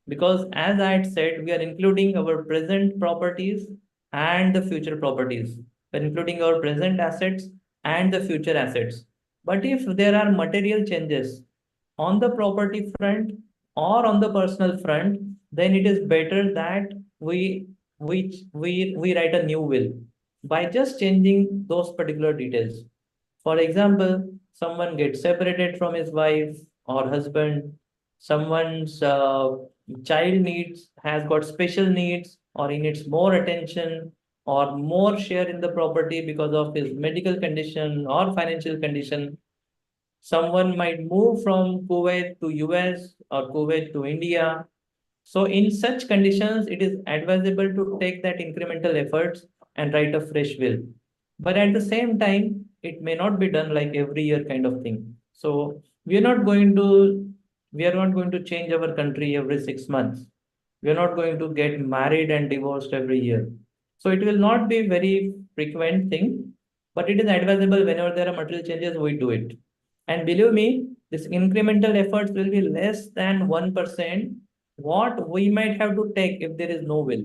Because as I had said, we are including our present properties and the future properties. We're including our present assets and the future assets. But if there are material changes on the property front or on the personal front, then it is better that we write a new will by just changing those particular details. For example, someone gets separated from his wife or husband, someone's child has got special needs, or he needs more attention or more share in the property because of his medical condition or financial condition. Someone might move from Kuwait to US or Kuwait to India. So in such conditions, it is advisable to take that incremental efforts and write a fresh will. But at the same time, it may not be done like every year kind of thing. So we are not going to change our country every 6 months. We are not going to get married and divorced every year. So it will not be very frequent thing, but it is advisable whenever there are material changes, we do it. And believe me, this incremental efforts will be less than 1% what we might have to take if there is no will.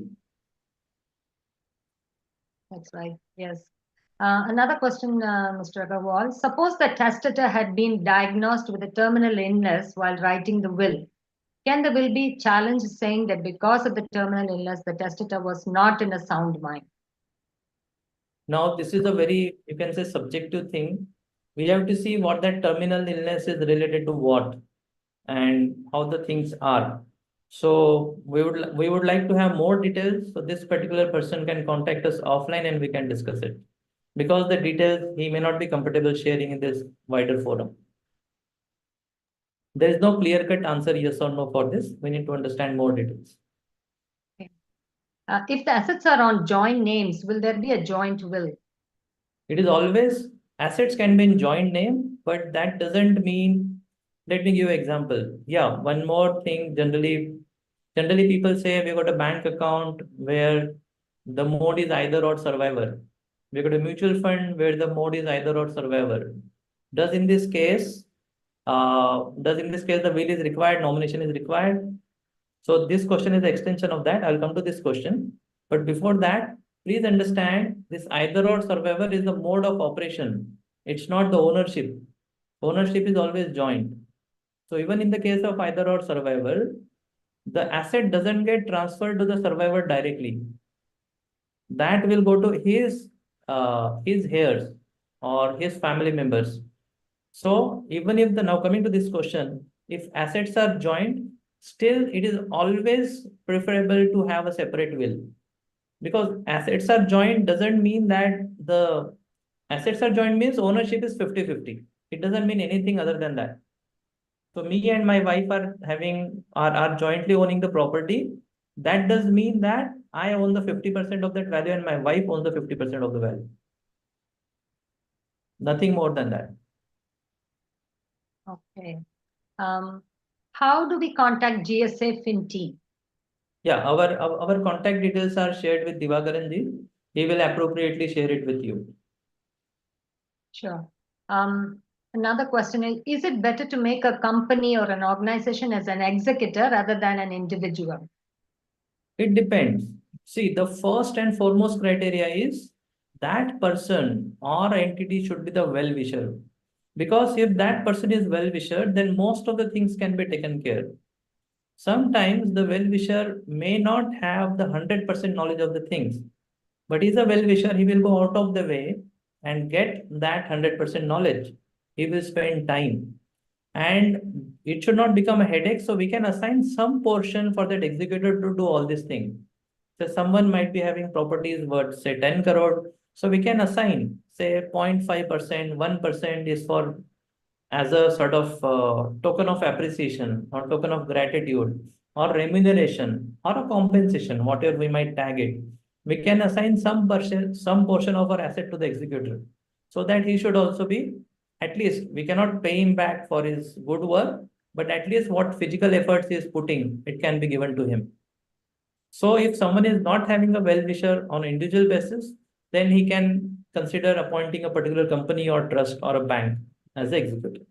That's right. Yes. Another question, Mr. Agarwal. Suppose the testator had been diagnosed with a terminal illness while writing the will. Can the will be challenged, saying that because of the terminal illness, the testator was not in a sound mind? Now, this is a very, you can say, subjective thing. We have to see what that terminal illness is related to what and how the things are. So we would like to have more details. So this particular person can contact us offline and we can discuss it. Because the details he may not be comfortable sharing in this wider forum. There is no clear-cut answer yes or no for this. We need to understand more details. Okay. If the assets are on joint names, will there be a joint will? It is always, assets can be in joint name, but that doesn't mean, let me give you an example. Yeah, one more thing, generally people say we got a bank account where the mode is either or survivor. We got a mutual fund where the mode is either or survivor. Does in this case the will is required, nomination is required? So this question is the extension of that. I'll come to this question. But before that, please understand this either or survivor is the mode of operation. It's not the ownership. Ownership is always joint. So even in the case of either or survivor, the asset doesn't get transferred to the survivor directly. That will go to his heirs or his family members. So even if now coming to this question, if assets are joint, still it is always preferable to have a separate will. Because assets are joint doesn't mean that the assets are joint means ownership is 50-50. It doesn't mean anything other than that. So me and my wife are jointly owning the property. That does mean that I own the 50% of that value and my wife owns the 50% of the value. Nothing more than that. Okay. How do we contact GSA Fin team? Yeah, our contact details are shared with Divakaran ji. He will appropriately share it with you. Sure. Another question is it better to make a company or an organization as an executor rather than an individual? It depends. See, the first and foremost criteria is that person or entity should be the well-wisher. Because if that person is well-wisher, then most of the things can be taken care. sometimes the well-wisher may not have the 100% knowledge of the things, but he's a well-wisher, he will go out of the way and get that 100% knowledge. He will spend time. And it should not become a headache. So we can assign some portion for that executor to do all these things. So someone might be having properties worth say 10 crore. So we can assign say 0.5%, 1% is for as a sort of token of appreciation or token of gratitude or remuneration or a compensation, whatever we might tag it. We can assign some portion of our asset to the executor so that he should also be, at least we cannot pay him back for his good work, but at least what physical efforts he is putting, it can be given to him. So if someone is not having a well-wisher on individual basis, then he can consider appointing a particular company or trust or a bank as the executor.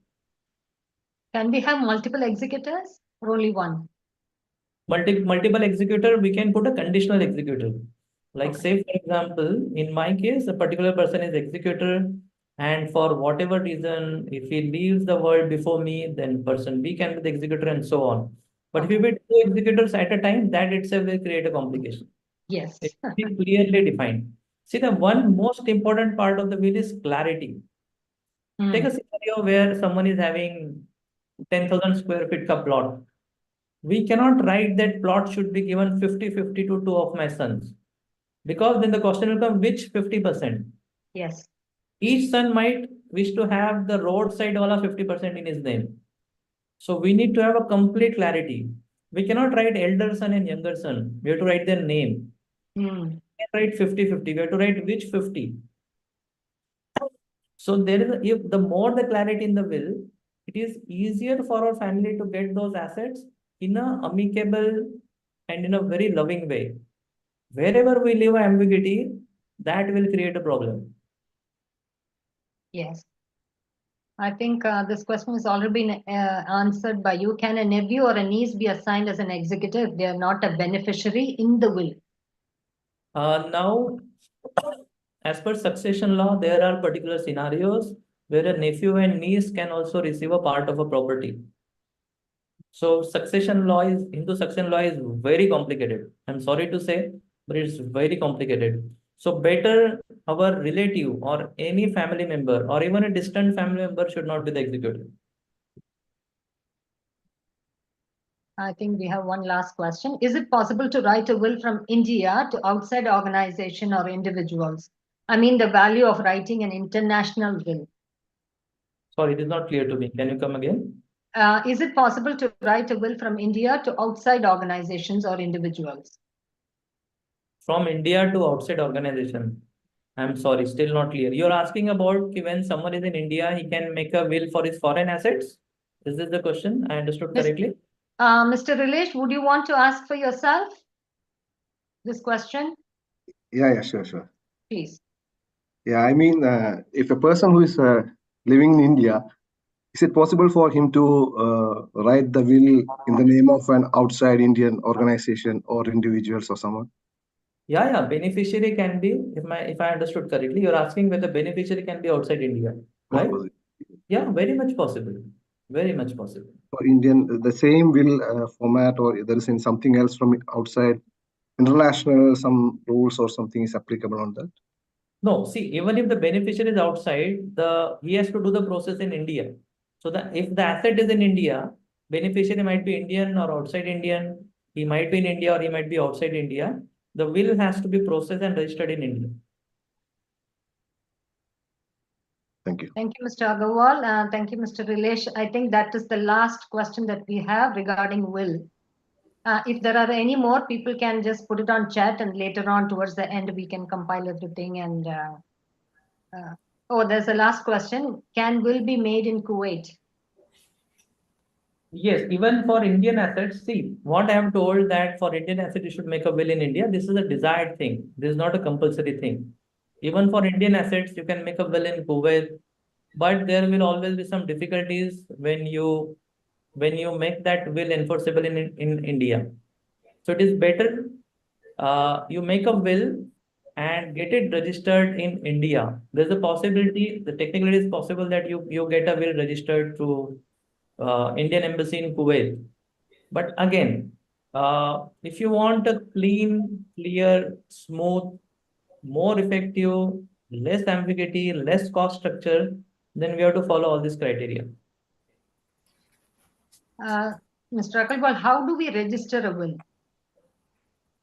Can we have multiple executors or only one? Multiple executor, we can put a conditional executor. Like Okay. say, for example, in my case, a particular person is executor, and for whatever reason, if he leaves the world before me, then person B can be the executor and so on. But if you be two executors at a time, that itself will create a complication. Yes. It should be clearly defined. See, the one most important part of the will is clarity. Take a scenario where someone is having 10,000 square feet ka plot. We cannot write that plot should be given 50-50 to two of my sons. Because then the question will come, which 50%? Yes. Each son might wish to have the roadside wala 50% in his name. So we need to have a complete clarity. We cannot write elder son and younger son. We have to write their name. Hmm. We can't write 50-50. We have to write which 50. So there is if the more the clarity in the will, it is easier for our family to get those assets in a amicable and in a very loving way. Wherever we leave ambiguity, that will create a problem. Yes. I think this question has already been answered by you. Can a nephew or a niece be assigned as an executor if they are not a beneficiary in the will? Now, as per succession law, there are particular scenarios where a nephew and niece can also receive a part of a property. So Hindu succession law is very complicated. I'm sorry to say, but it's very complicated. So better our relative or any family member or even a distant family member should not be the executor. I think we have one last question. Is it possible to write a will from India to outside organization or individuals? I mean, the value of writing an international will. Sorry, it is not clear to me. Can you come again? Is it possible to write a will from India to outside organizations or individuals? From India to outside organization. I'm sorry, still not clear. You're asking about when someone is in India, he can make a will for his foreign assets? Is this the question? I understood Yes. correctly? Mr. Rilesh, would you want to ask for yourself this question? Yeah, sure. Please. Yeah, I mean, if a person who is living in India, is it possible for him to write the will in the name of an outside Indian organization or individuals or someone? Yeah. Beneficiary can be, if I understood correctly, you're asking whether beneficiary can be outside India, right? Yeah, very much possible. Very much possible. For Indian, the same will format, or there is in something else from outside international, some rules or something is applicable on that? No, see, even if the beneficiary is outside, he has to do the process in India. So if the asset is in India, beneficiary might be Indian or outside Indian. He might be in India or he might be outside India. The will has to be processed and registered in India. Thank you. Thank you, Mr. Agarwal. Thank you, Mr. Rilesh. I think that is the last question that we have regarding will. If there are any more, people can just put it on chat, and later on towards the end, we can compile everything. And there's a last question. Can will be made in Kuwait? Yes, even for Indian assets, see, what I have told that for Indian assets, you should make a will in India. This is a desired thing. This is not a compulsory thing. Even for Indian assets, you can make a will in Kuwait, but there will always be some difficulties when you make that will enforceable in India. So it is better you make a will and get it registered in India. There's a possibility, technically it is possible that you get a will registered through Indian Embassy in Kuwait. But again, if you want a clean, clear, smooth, more effective, less ambiguity, less cost structure, then we have to follow all these criteria. Mr. Akalwal, how do we register a will?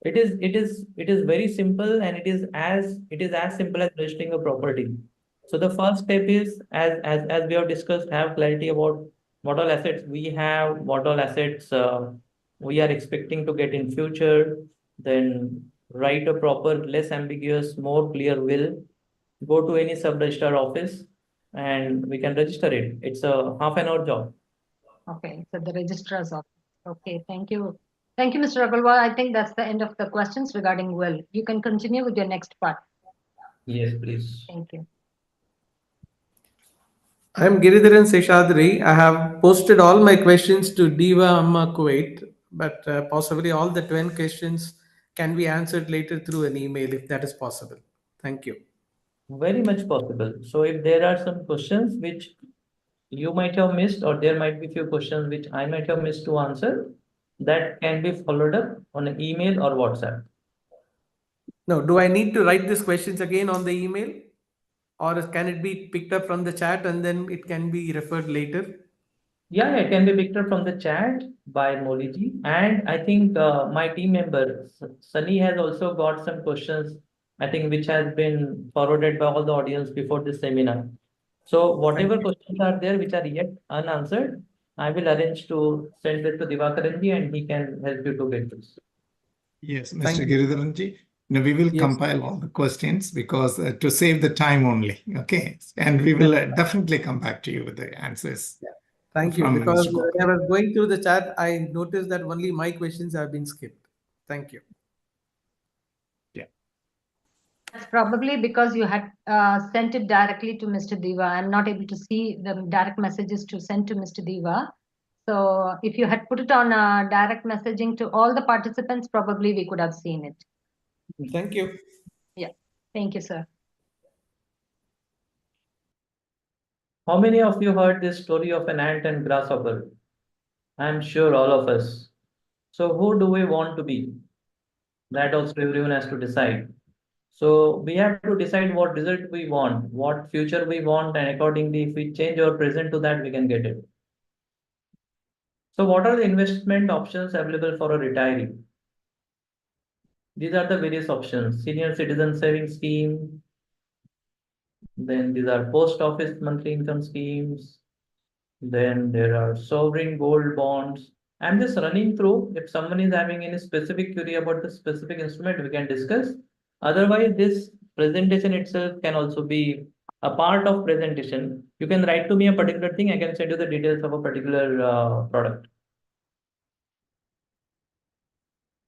It is very simple, and it is as simple as registering a property. So the first step is, as we have discussed, have clarity about what all assets we have, what all assets we are expecting to get in future. Then write a proper, less ambiguous, more clear will. Go to any sub-registrar office, and we can register it. It's a half-an-hour job. Okay, so the registrar's office. Okay, thank you. Thank you, Mr. Agarwal. I think that's the end of the questions regarding will. You can continue with your next part. Yes, please. Thank you. I am Giridharan Seshadri. I have posted all my questions to Diva Amma Kuwait, but possibly all the 10 questions can be answered later through an email if that is possible. Thank you. Very much possible. So if there are some questions which you might have missed, or there might be few questions which I might have missed to answer, that can be followed up on an email or WhatsApp. Now, do I need to write these questions again on the email? Or can it be picked up from the chat and then it can be referred later? Yeah, it can be picked up from the chat by Moliji. And I think my team member, Sunny, has also got some questions, I think, which has been forwarded by all the audience before this seminar. So whatever questions are there which are yet unanswered, I will arrange to send it to Divakaranji and he can help you to get this. Yes, Thank Mr. you. Giridharanji. No, we will Yes. compile all the questions because to save the time only. Okay. And we will definitely come back to you with the answers. Thank you. From Because Mr. Gopal. when I was going through the chat, I noticed that only my questions have been skipped. Thank you. That's probably because you had sent it directly to Mr. Diva. I'm not able to see the direct messages to send to Mr. Diva. So if you had put it on direct messaging to all the participants, probably we could have seen it. Thank you. Yeah. Thank you, sir. How many of you heard this story of an ant and grasshopper? I'm sure all of us. So who do we want to be? That also everyone has to decide. So we have to decide what result we want, what future we want, and accordingly, if we change our present to that, we can get it. So what are the investment options available for a retiree? These are the various options: senior citizen savings scheme. Then these are post office monthly income schemes. Then there are sovereign gold bonds. I'm just running through. If someone is having any specific query about the specific instrument, we can discuss. Otherwise, this presentation itself can also be a part of presentation. You can write to me a particular thing. I can send you the details of a particular product.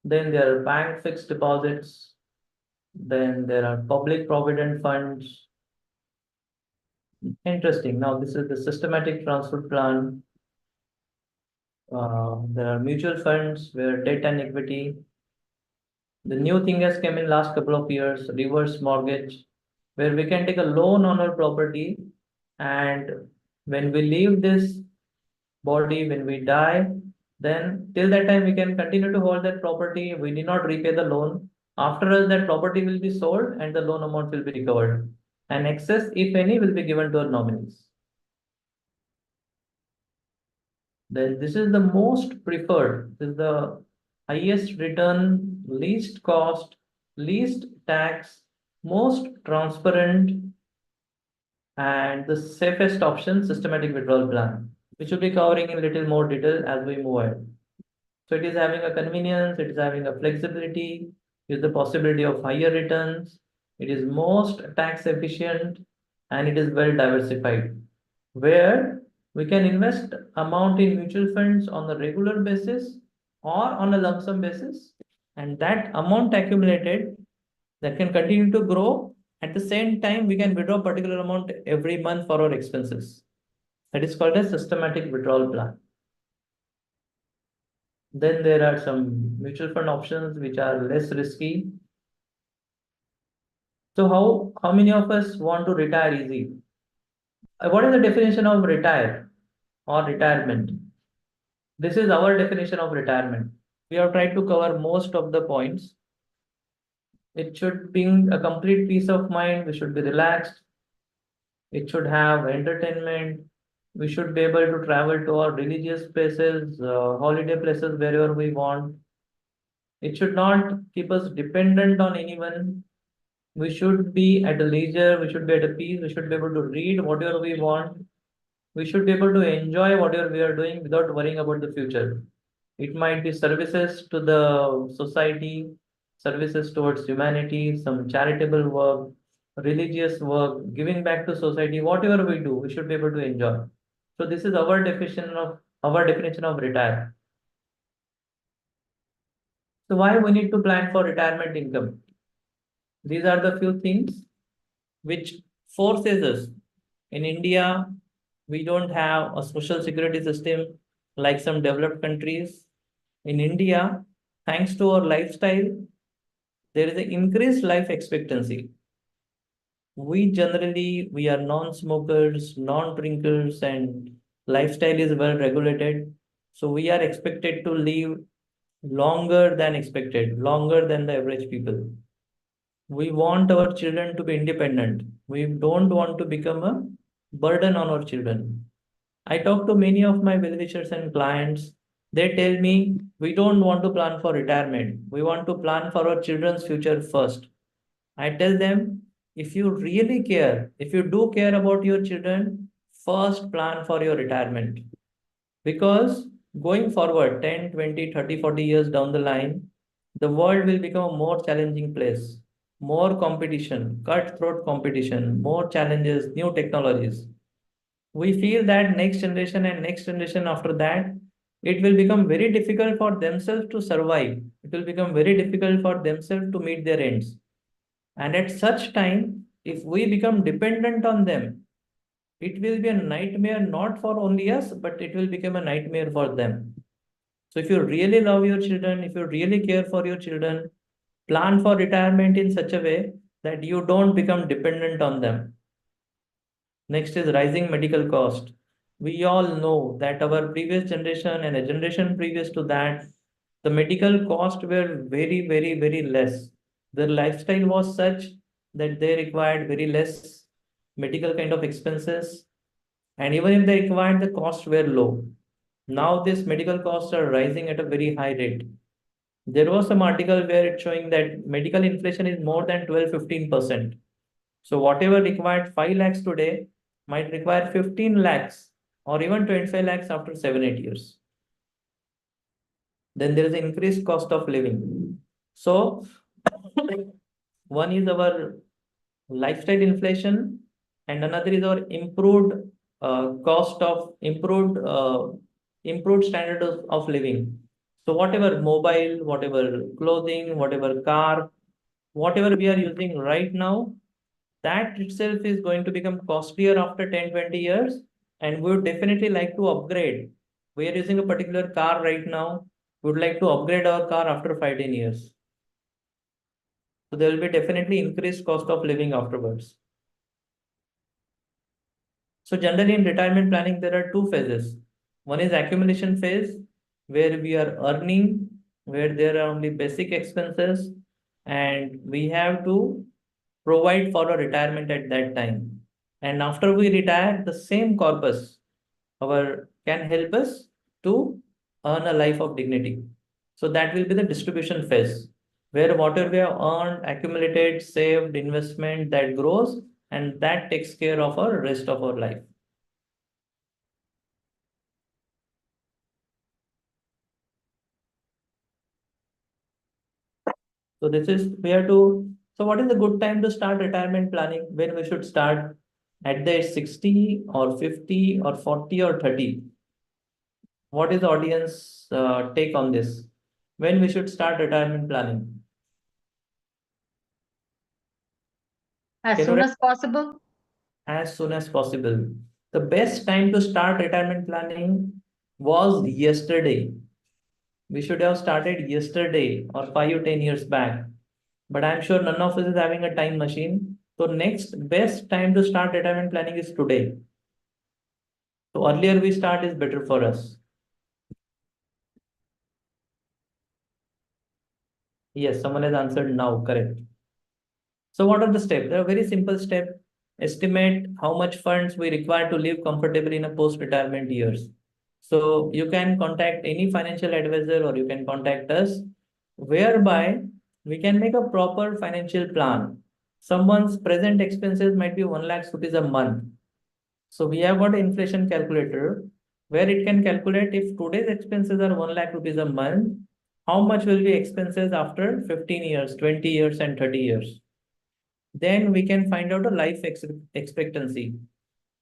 Then there are bank fixed deposits. Then there are public provident funds. Interesting. Now this is the systematic transfer plan. There are mutual funds where debt and equity. The new thing has come in last couple of years, reverse mortgage, where we can take a loan on our property, and when we leave this body, when we die, then till that time we can continue to hold that property. We need not repay the loan. After us, that property will be sold and the loan amount will be recovered. And excess, if any, will be given to our nominees. Then this is the most preferred. This is the highest return, least cost, least tax, most transparent, and the safest option, systematic withdrawal plan, which will be covering in little more detail as we move ahead. So it is having a convenience, it is having a flexibility, with the possibility of higher returns. It is most tax efficient, and it is well diversified, where we can invest amount in mutual funds on a regular basis or on a lump sum basis, and that amount accumulated that can continue to grow. At the same time, we can withdraw particular amount every month for our expenses. That is called a systematic withdrawal plan. Then there are some mutual fund options which are less risky. So how many of us want to retire easy? What is the definition of retire or retirement? This is our definition of retirement. We have tried to cover most of the points. It should bring a complete peace of mind. We should be relaxed. It should have entertainment. We should be able to travel to our religious places, holiday places wherever we want. It should not keep us dependent on anyone. We should be at a leisure. We should be at a peace. We should be able to read whatever we want. We should be able to enjoy whatever we are doing without worrying about the future. It might be services to the society, services towards humanity, some charitable work, religious work, giving back to society, whatever we do, we should be able to enjoy. So this is our definition of retire. So why we need to plan for retirement income? These are the few things which forces us. In India, we don't have a social security system like some developed countries. In India, thanks to our lifestyle, there is an increased life expectancy. We are non-smokers, non-drinkers, and lifestyle is well regulated. So we are expected to live longer than expected, longer than the average people. We want our children to be independent. We don't want to become a burden on our children. I talk to many of my well-wishers and clients. They tell me, we don't want to plan for retirement. We want to plan for our children's future first. I tell them, if you really care, if you do care about your children, first plan for your retirement. Because going forward 10, 20, 30, 40 years down the line, the world will become a more challenging place. More competition, cutthroat competition, more challenges, new technologies. We feel that next generation and next generation after that, it will become very difficult for themselves to survive. It will become very difficult for themselves to meet their ends. And at such time, if we become dependent on them, it will be a nightmare not for only us, but it will become a nightmare for them. So if you really love your children, if you really care for your children, plan for retirement in such a way that you don't become dependent on them. Next is rising medical cost. We all know that our previous generation and a generation previous to that, the medical costs were very, very, very less. Their lifestyle was such that they required very less medical kind of expenses. And even if they required, the costs were low. Now these medical costs are rising at a very high rate. There was some article where it's showing that medical inflation is more than 12-15%. So whatever required 5 lakhs today might require 15 lakhs or even 25 lakhs after 7-8 years. Then there is an increased cost of living. So one is our lifestyle inflation and another is our improved improved standard of living. So whatever mobile, whatever clothing, whatever car, whatever we are using right now, that itself is going to become costlier after 10-20 years, and we would definitely like to upgrade. We are using a particular car right now. We would like to upgrade our car after 5-10 years. So there will be definitely increased cost of living afterwards. So generally in retirement planning, there are two phases. One is accumulation phase, where we are earning, where there are only basic expenses, and we have to provide for a retirement at that time. And after we retire, the same corpus can help us to earn a life of dignity. So that will be the distribution phase, where whatever we have earned, accumulated, saved, investment, that grows, and that takes care of our rest of our life. So this is where to. So what is a good time to start retirement planning? When we should start? At the age 60 or 50 or 40 or 30? What is the audience take on this? When we should start retirement planning? As soon as possible. As soon as possible. The best time to start retirement planning was yesterday. We should have started yesterday or 5 or 10 years back. But I'm sure none of us is having a time machine. So next best time to start retirement planning is today. So earlier we start is better for us. Yes, someone has answered now, correct. So what are the steps? There are very simple steps. Estimate how much funds we require to live comfortably in a post-retirement years. So you can contact any financial advisor or you can contact us, whereby we can make a proper financial plan. Someone's present expenses might be 1 lakh rupees a month. So we have got an inflation calculator where it can calculate if today's expenses are 1 lakh rupees a month, how much will be expenses after 15 years, 20 years, and 30 years. Then we can find out a life expectancy,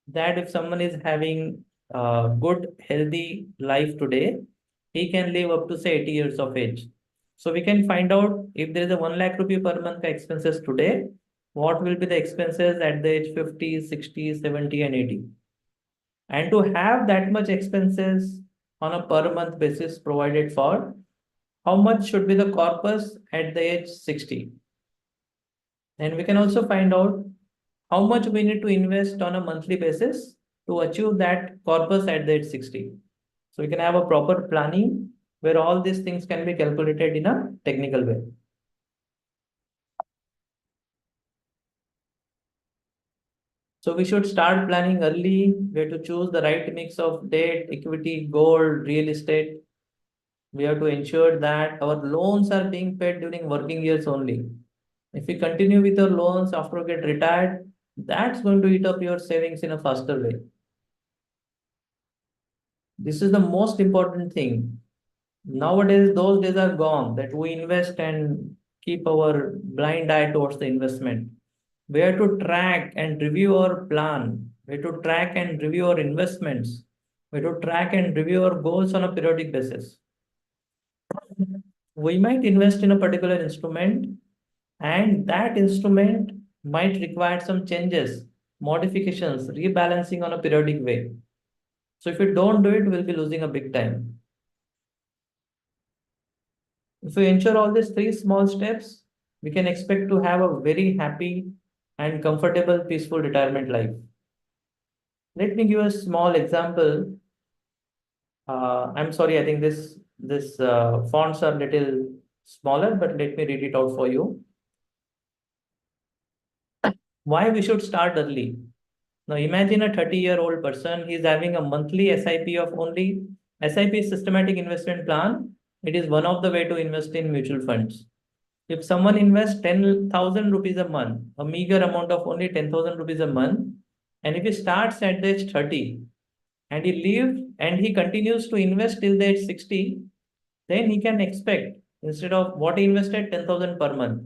that if someone is having a good, healthy life today, he can live up to say 80 years of age. So we can find out if there is a 1 lakh rupee per month expenses today, what will be the expenses at the age 50, 60, 70, and 80. And to have that much expenses on a per month basis provided for, how much should be the corpus at the age 60. And we can also find out how much we need to invest on a monthly basis to achieve that corpus at the age 60. So we can have a proper planning where all these things can be calculated in a technical way. So we should start planning early. We have to choose the right mix of debt, equity, gold, real estate. We have to ensure that our loans are being paid during working years only. If we continue with our loans after we get retired, that's going to eat up your savings in a faster way. This is the most important thing. Nowadays, those days are gone that we invest and keep our blind eye towards the investment. We have to track and review our plan. We have to track and review our investments. We have to track and review our goals on a periodic basis. We might invest in a particular instrument, and that instrument might require some changes, modifications, rebalancing on a periodic way. So if we don't do it, we'll be losing a big time. If we ensure all these 3 small steps, we can expect to have a very happy and comfortable, peaceful retirement life. Let me give a small example. I'm sorry, I think this fonts are little smaller, but let me read it out for you. Why we should start early? Now imagine a 30-year-old person, he is having a monthly SIP of only, SIP is systematic investment plan. It is one of the way to invest in mutual funds. If someone invests 10,000 rupees a month, a meager amount of only 10,000 rupees a month, and if he starts at the age 30 and he lives and he continues to invest till the age 60, then he can expect, instead of what he invested 10,000 per month,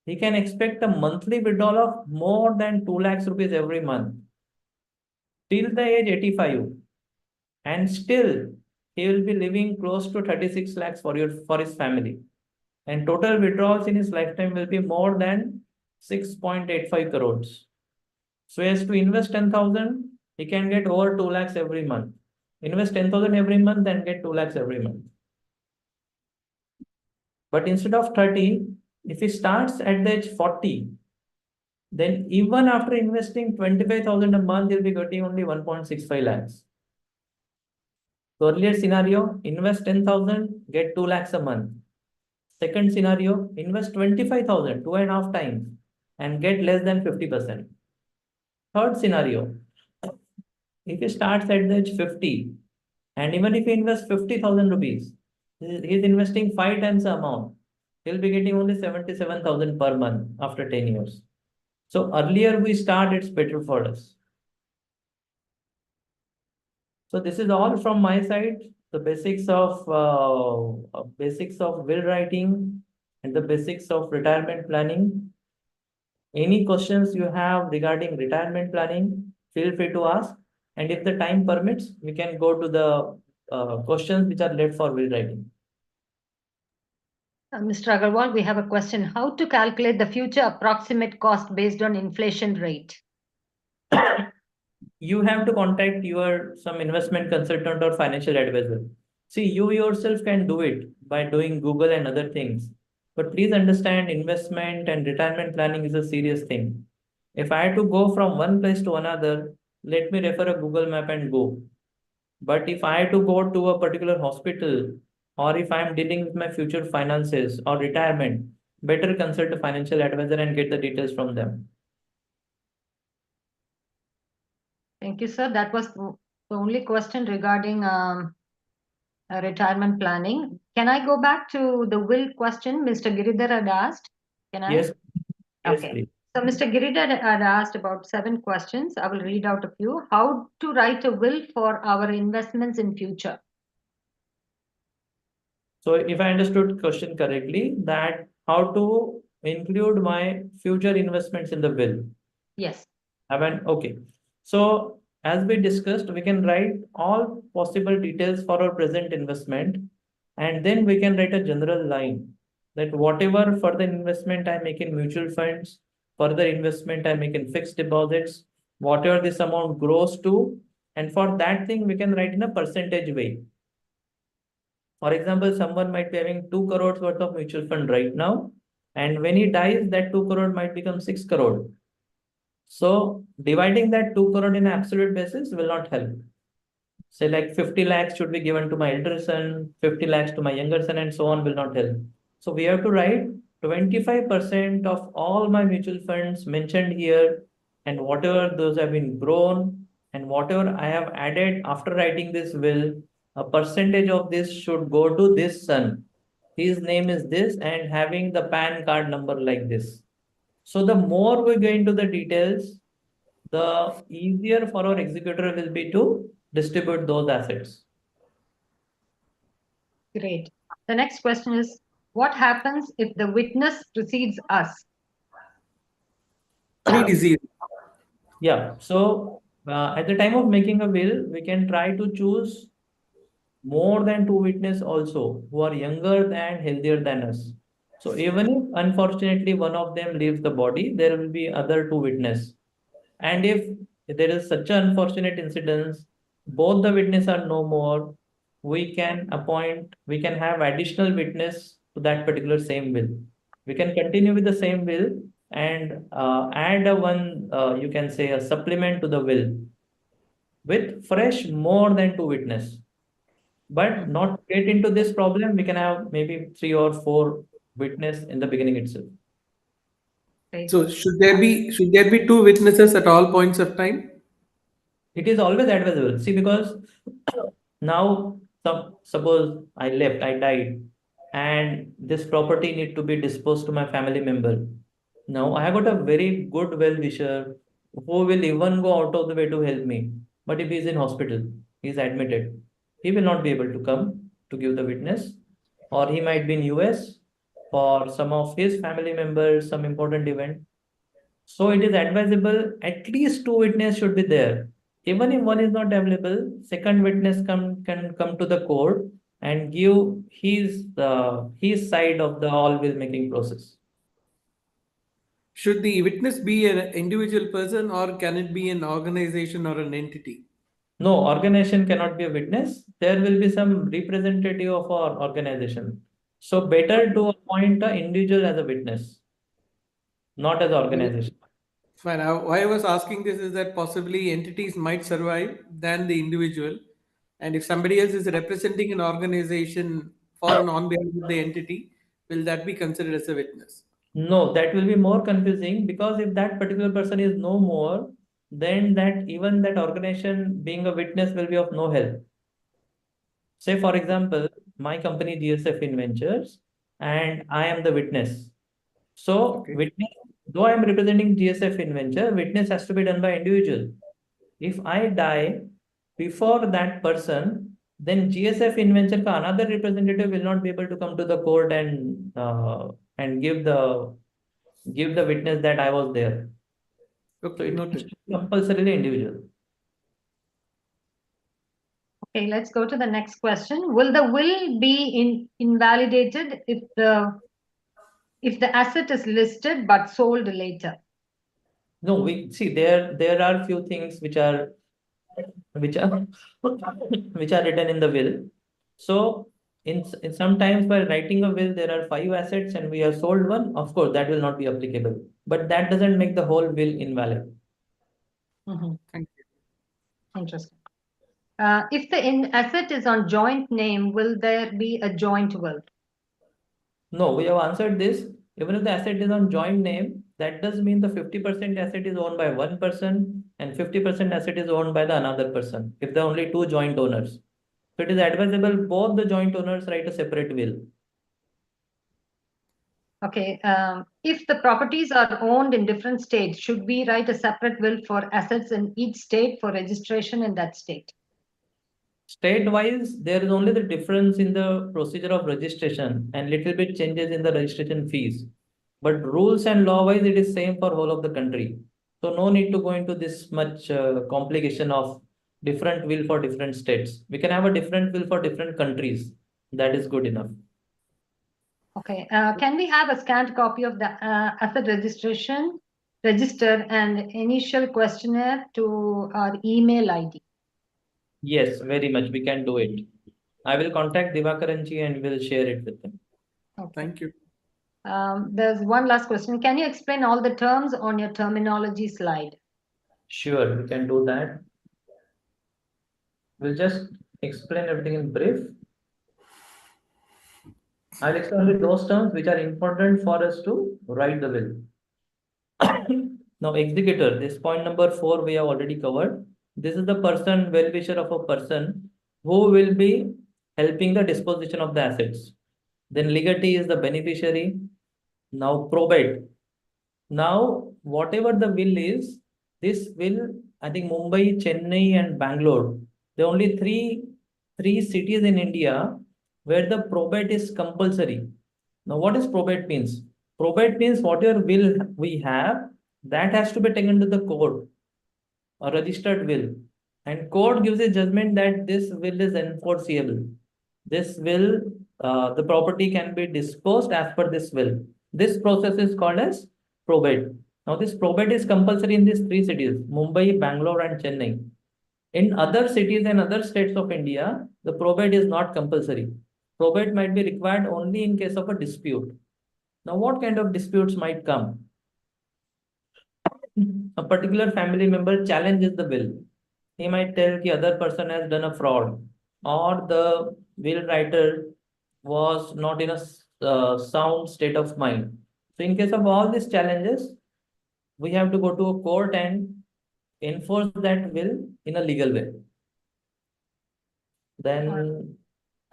he can expect a monthly withdrawal of more than 2 lakhs rupees every month till the age 85, and still he will be living close to 36 lakhs for his family, and total withdrawals in his lifetime will be more than 6.85 crores. So he has to invest 10,000, he can get over 2 lakhs every month. Invest 10,000 every month and get 2 lakhs every month. But instead of 30, if he starts at the age 40, then even after investing 25,000 a month, he'll be getting only 1.65 lakhs. So earlier scenario, invest 10,000, get 2 lakhs a month. Second scenario, invest 25,000, 2.5 times, and get less than 50%. Third scenario, if he starts at the age 50, and even if he invests 50,000 rupees, he's investing 5 times the amount, he'll be getting only 77,000 per month after 10 years. So earlier we start, it's better for us. So this is all from my side, the basics of will writing and the basics of retirement planning. Any questions you have regarding retirement planning, feel free to ask. And if the time permits, we can go to the questions which are left for will writing. Mr. Agarwal, we have a question. How to calculate the future approximate cost based on inflation rate? You have to contact some investment consultant or financial advisor. See, you yourself can do it by doing Google and other things. But please understand, investment and retirement planning is a serious thing. If I had to go from one place to another, let me refer a Google map and go. But if I had to go to a particular hospital, or if I am dealing with my future finances or retirement, better consult a financial advisor and get the details from them. Thank you, sir. That was the only question regarding retirement planning. Can I go back to the will question Mr. Giridhar had asked? Can I? Yes, yes, Okay. please. So Mr. Giridhar had asked about 7 questions. I will read out a few. How to write a will for our investments in future? So if I understood question correctly, that how to include my future investments in the will. Yes. Okay. So as we discussed, we can write all possible details for our present investment, and then we can write a general line that whatever further investment I make in mutual funds, further investment I make in fixed deposits, whatever this amount grows to, and for that thing we can write in a percentage way. For example, someone might be having 2 crores worth of mutual fund right now, and when he dies, that 2 crore might become 6 crore. So dividing that 2 crore in absolute basis will not help. Say like 50 lakhs should be given to my elder son, 50 lakhs to my younger son, and so on will not help. So we have to write 25% of all my mutual funds mentioned here, and whatever those have been grown, and whatever I have added after writing this will, a percentage of this should go to this son. His name is this and having the PAN card number like this. So the more we go into the details, the easier for our executor will be to distribute those assets. Great. The next question is, what happens if the witness precedes us? Predeceased. Yeah, so at the time of making a will, we can try to choose more than 2 witnesses also who are younger and healthier than us. So even if unfortunately one of them leaves the body, there will be other 2 witnesses. And if there is such an unfortunate incident, both the witnesses are no more, we can have additional witness to that particular same will. We can continue with the same will and add you can say a supplement to the will with fresh more than 2 witnesses. But not get into this problem, we can have maybe 3 or 4 witnesses in the beginning itself. Great. So should there be 2 witnesses at all points of time? It is always advisable. See, because now suppose I died, and this property need to be disposed to my family member. Now I have got a very good well-wisher who will even go out of the way to help me. But if he is in hospital, he is admitted, he will not be able to come to give the witness, or he might be in US for some of his family members, some important event. So it is advisable at least 2 witnesses should be there. Even if one is not available, second witness can come to the court and give his side of the all will making process. Should the witness be an individual person or can it be an organization or an entity? No, organization cannot be a witness. There will be some representative of our organization. So better to appoint an individual as a witness, not as organization. Fine. Why I was asking this is that possibly entities might survive than the individual. And if somebody else is representing an organization for and on behalf of the entity, will that be considered as a witness? No, that will be more confusing because if that particular person is no more, then even that organization being a witness will be of no help. Say, for example, my company GSF Inventures, and I am the witness. So, Okay. witness, though I am representing GSF Inventure, witness has to be done by individual. If I die before that person, then GSF Inventure ka another representative will not be able to come to the court and give the witness that I was there. So Okay, it noted. is compulsorily individual. Okay, let's go to the next question. Will the will be invalidated if the asset is listed but sold later? No, we see there are few things which are written in the will. So in sometimes by writing a will, there are 5 assets and we have sold one. Of course, that will not be applicable, but that doesn't make the whole will invalid. Thank you. Interesting. If the asset is on joint name, will there be a joint will? No, we have answered this. Even if the asset is on joint name, that does mean the 50% asset is owned by one person and 50% asset is owned by the another person, if there are only two joint owners. So it is advisable both the joint owners write a separate will. Okay, if the properties are owned in different states, should we write a separate will for assets in each state for registration in that state? State-wise, there is only the difference in the procedure of registration and little bit changes in the registration fees. But rules and law-wise, it is same for whole of the country. So no need to go into this much complication of different will for different states. We can have a different will for different countries. That is good enough. Okay, can we have a scanned copy of the asset registration register and initial questionnaire to our email ID? Yes, very much. We can do it. I will contact Divakaranji and will share it with him. Okay. Thank you. There's one last question. Can you explain all the terms on your terminology slide? Sure, we can do that. We'll just explain everything in brief. I'll explain only those terms which are important for us to write the will. Now, executor, this point number 4 we have already covered. This is the person, well-wisher of a person who will be helping the disposition of the assets. Then legatee is the beneficiary. Now, probate. Now, whatever the will is, this will, I think Mumbai, Chennai, and Bangalore, the only three cities in India where the probate is compulsory. Now, what is probate means? Probate means whatever will we have, that has to be taken to the court, a registered will. And court gives a judgment that this will is enforceable. This will, the property can be disposed as per this will. This process is called as probate. Now, this probate is compulsory in these three cities, Mumbai, Bangalore, and Chennai. In other cities and other states of India, the probate is not compulsory. Probate might be required only in case of a dispute. Now, what kind of disputes might come? A particular family member challenges the will. He might tell the other person has done a fraud, or the will writer was not in a sound state of mind. So in case of all these challenges, we have to go to a court and enforce that will in a legal way. Then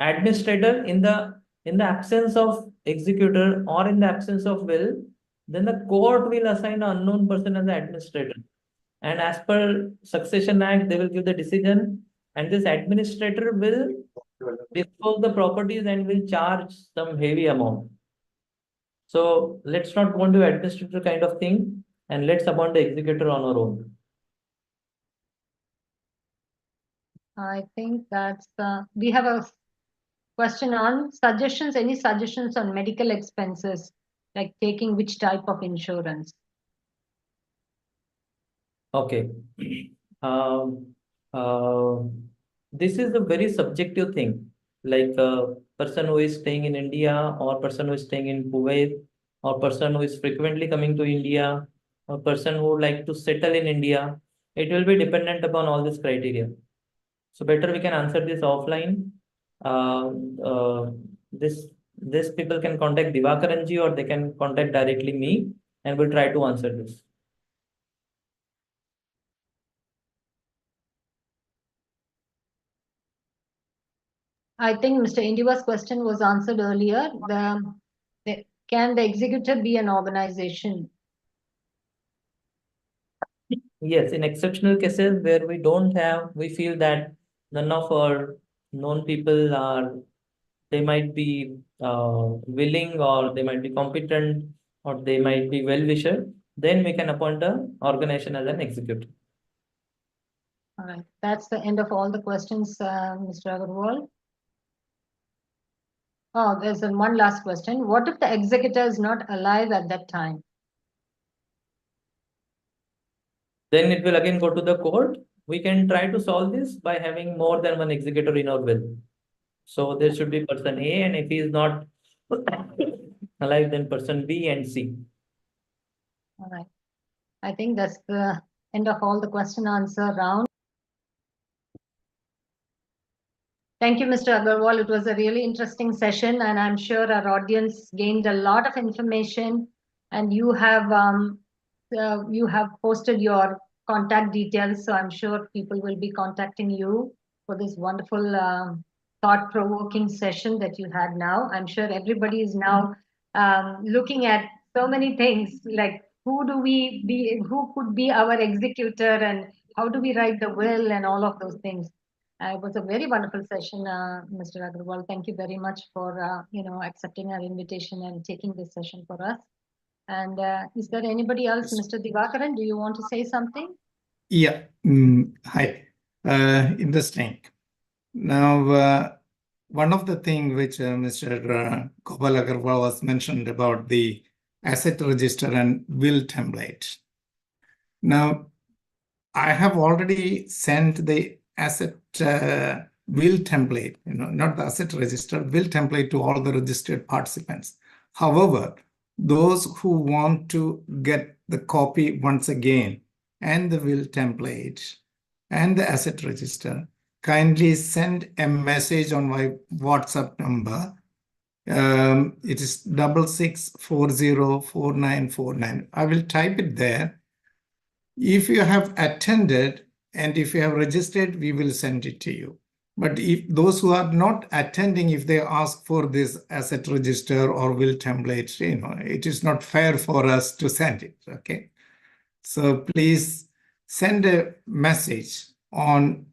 administrator, in the absence of executor or in the absence of will, then the court will assign an unknown person as the administrator. And as per Succession Act, they will give the decision, and this administrator will dispose the properties and will charge some heavy amount. So let's not go into administrator kind of thing, and let's appoint the executor on our own. I think that's we have a question on suggestions. Any suggestions on medical expenses, like taking which type of insurance? Okay. This is a very subjective thing. Like a person who is staying in India, or person who is staying in Kuwait, or person who is frequently coming to India, or person who would like to settle in India. It will be dependent upon all this criteria. So better we can answer this offline. This people can contact Divakaranji, or they can contact directly me, and we'll try to answer this. I think Mr. Indiva's question was answered earlier. Can the executor be an organization? Yes, in exceptional cases where we feel that none of our known people are, they might be willing, or they might be competent, or they might be well-wisher, then we can appoint an organization as an executor. All right, that's the end of all the questions, Mr. Agarwal. Oh, there's one last question. What if the executor is not alive at that time? Then it will again go to the court. We can try to solve this by having more than one executor in our will. So there should be person A, and if he is not alive, then person B and C. All right. I think that's the end of all the question answer round. Thank you, Mr. Agarwal. It was a really interesting session, and I'm sure our audience gained a lot of information. And you have posted your contact details, so I'm sure people will be contacting you for this wonderful thought-provoking session that you had now. I'm sure everybody is now looking at so many things like who could be our executor, and how do we write the will, and all of those things. It was a very wonderful session, Mr. Agarwal. Thank you very much for accepting our invitation and taking this session for us. And is there anybody else, Mr. Divakaran? Do you want to say something? Yeah. Hi. Interesting. Now, one of the things which Mr. Gopal Agarwal was mentioned about the asset register and will template. Now, I have already sent the asset will template, not the asset register, will template to all the registered participants. However, those who want to get the copy once again and the will template and the asset register, kindly send a message on my WhatsApp number. It is 66404949. I will type it there. If you have attended and if you have registered, we will send it to you. But if those who are not attending, if they ask for this asset register or will template, it is not fair for us to send it. Okay. So please send a message on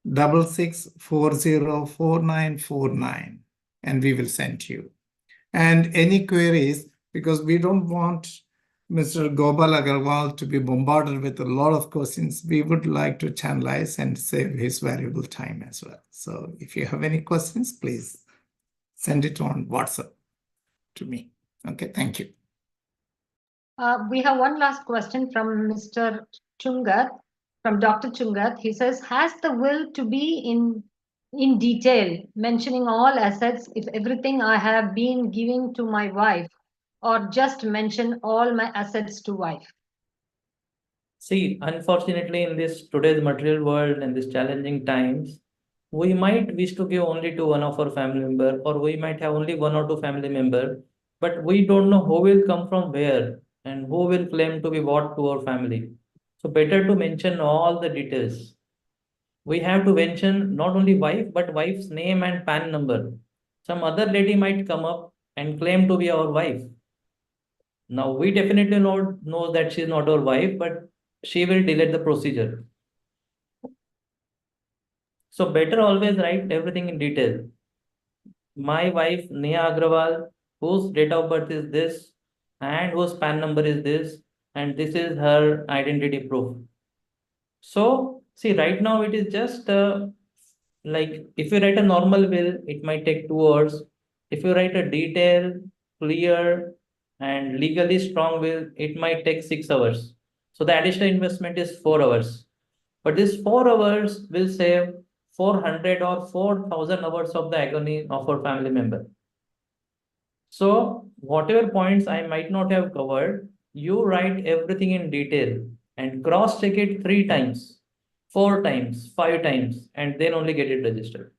66404949 and we will send you. And any queries, because we don't want Mr. Gopal Agarwal to be bombarded with a lot of questions, we would like to channelize and save his valuable time as well. So if you have any questions, please send it on WhatsApp to me. Okay, thank you. We have one last question from Mr. Chungat, from Dr. Chungat. He says, has the will to be in detail, mentioning all assets, if everything I have been giving to my wife, or just mention all my assets to wife? See, unfortunately, in this today's material world and these challenging times, we might wish to give only to one of our family member, or we might have only one or two family member, but we don't know who will come from where and who will claim to be what to our family. So better to mention all the details. We have to mention not only wife, but wife's name and PAN number. Some other lady might come up and claim to be our wife. Now, we definitely know that she's not our wife, but she will delay the procedure. So better always write everything in detail. My wife, Neha Agrawal, whose date of birth is this, and whose PAN number is this, and this is her identity proof. So, see, right now it is just like if you write a normal will, it might take 2 hours. If you write a detailed, clear, and legally strong will, it might take 6 hours. So the additional investment is 4 hours. But this 4 hours will save 400 or 4,000 hours of the agony of our family member. So whatever points I might not have covered, you write everything in detail and cross check it 3 times, 4 times, 5 times, and then only get it registered.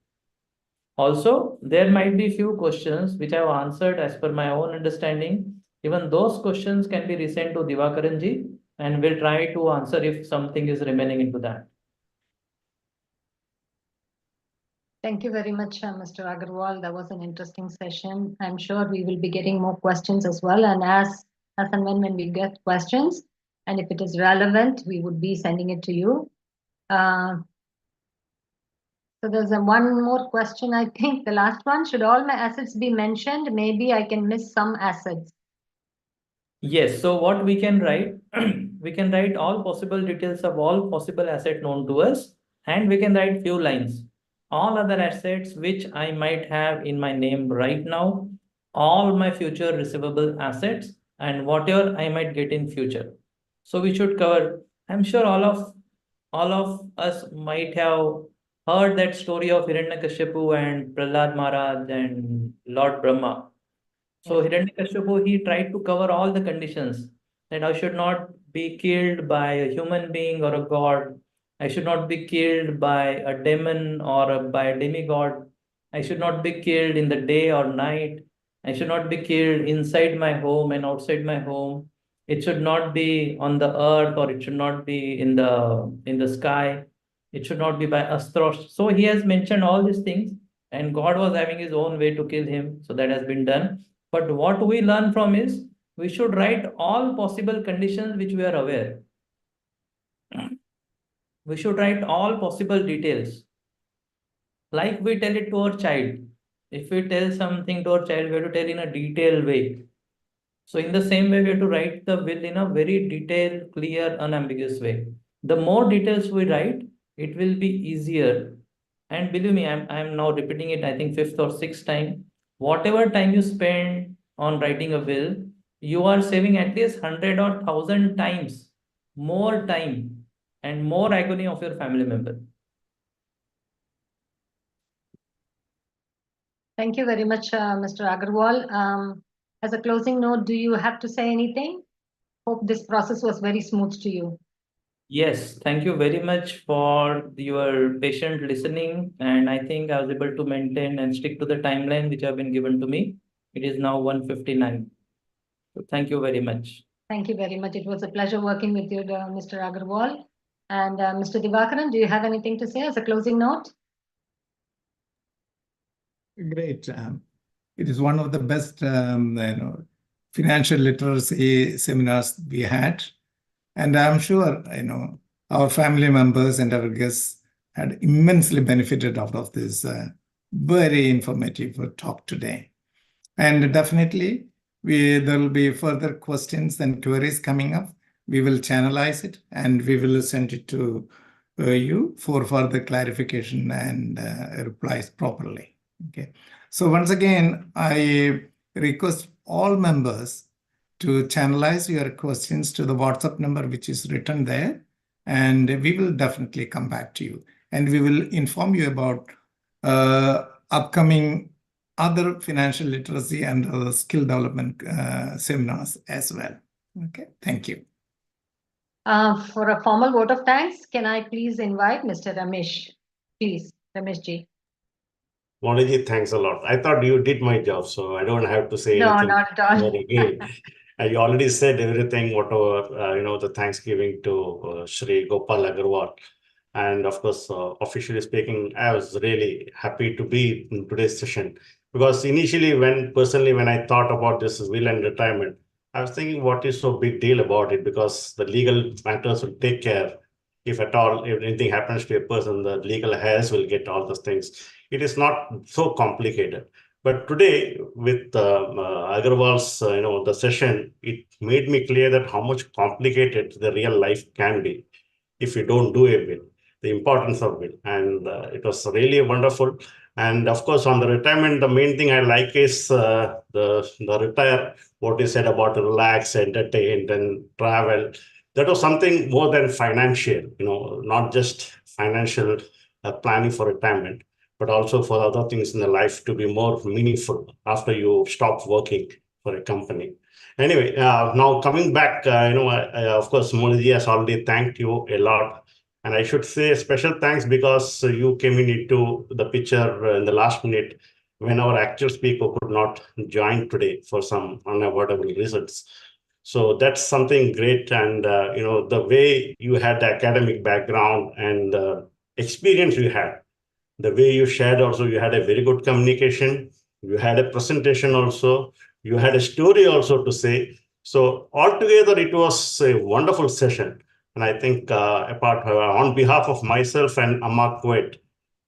Also, there might be few questions which I have answered as per my own understanding. Even those questions can be resent to Divakaranji, and we'll try to answer if something is remaining into that. Thank you very much, Mr. Agarwal. That was an interesting session. I'm sure we will be getting more questions as well. And as and when we get questions, and if it is relevant, we would be sending it to you. So there's one more question, I think, the last one. Should all my assets be mentioned? Maybe I can miss some assets. Yes, so what we can write, we can write all possible details of all possible assets known to us, and we can write few lines. All other assets which I might have in my name right now, all my future receivable assets, and whatever I might get in future. So we should cover, I'm sure all of us might have heard that story of Hiranyakashipu and Prahlad Maharaj and Lord Brahma. So Hiranyakashipu, he tried to cover all the conditions that I should not be killed by a human being or a god. I should not be killed by a demon or by a demigod. I should not be killed in the day or night. I should not be killed inside my home and outside my home. It should not be on the earth, or it should not be in the sky. It should not be by astros. So he has mentioned all these things, and God was having his own way to kill him. So that has been done. But what we learn from is we should write all possible conditions which we are aware. We should write all possible details. Like we tell it to our child. If we tell something to our child, we have to tell in a detailed way. So in the same way, we have to write the will in a very detailed, clear, unambiguous way. The more details we write, it will be easier. And believe me, I'm now repeating it, I think 5th or 6th time. Whatever time you spend on writing a will, you are saving at least 100 or 1,000 times more time and more agony of your family member. Thank you very much, Mr. Agarwal. As a closing note, do you have to say anything? Hope this process was very smooth to you. Yes, thank you very much for your patient listening. And I think I was able to maintain and stick to the timeline which have been given to me. It is now 1:59. So thank you very much. Thank you very much. It was a pleasure working with you, Mr. Agarwal. And Mr. Divakaran, do you have anything to say as a closing note? Great. It is one of the best financial literacy seminars we had. And I'm sure our family members and our guests had immensely benefited out of this very informative talk today. And definitely, there will be further questions and queries coming up. We will channelize it and we will send it to you for further clarification and replies properly. Okay. So once again, I request all members to channelize your questions to the WhatsApp number which is written there, and we will definitely come back to you. And we will inform you about upcoming other financial literacy and other skill development seminars as well. Okay, thank you. For a formal vote of thanks, can I please invite Mr. Ramesh? Please, Ramesh ji. Molaji, thanks a lot. I thought you did my job, so I don't have to say No, anything not at all. more again. You already said everything, whatever, the Thanksgiving to Shri Gopal Agarwal. And of course, officially speaking, I was really happy to be in today's session. Because initially, when I thought about this will and retirement, I was thinking, what is so big deal about it? Because the legal matters will take care. If at all, if anything happens to a person, the legal heirs will get all those things. It is not so complicated. But today, with Agarwal's, the session, it made me clear that how much complicated the real life can be if you don't do a will, the importance of will. And it was really wonderful. And of course, on the retirement, the main thing I like is the retire, what you said about relax, entertain, and travel. That was something more than financial, not just financial planning for retirement, but also for other things in the life to be more meaningful after you stop working for a company. Anyway, now coming back, of course, Molaji has already thanked you a lot. And I should say special thanks because you came into the picture in the last minute when our actual speaker could not join today for some unavoidable reasons. So that's something great. And, the way you had the academic background and experience you had, the way you shared also, you had a very good communication. You had a presentation also. You had a story also to say. So altogether, it was a wonderful session. And I think on behalf of myself and Amma Kuwait,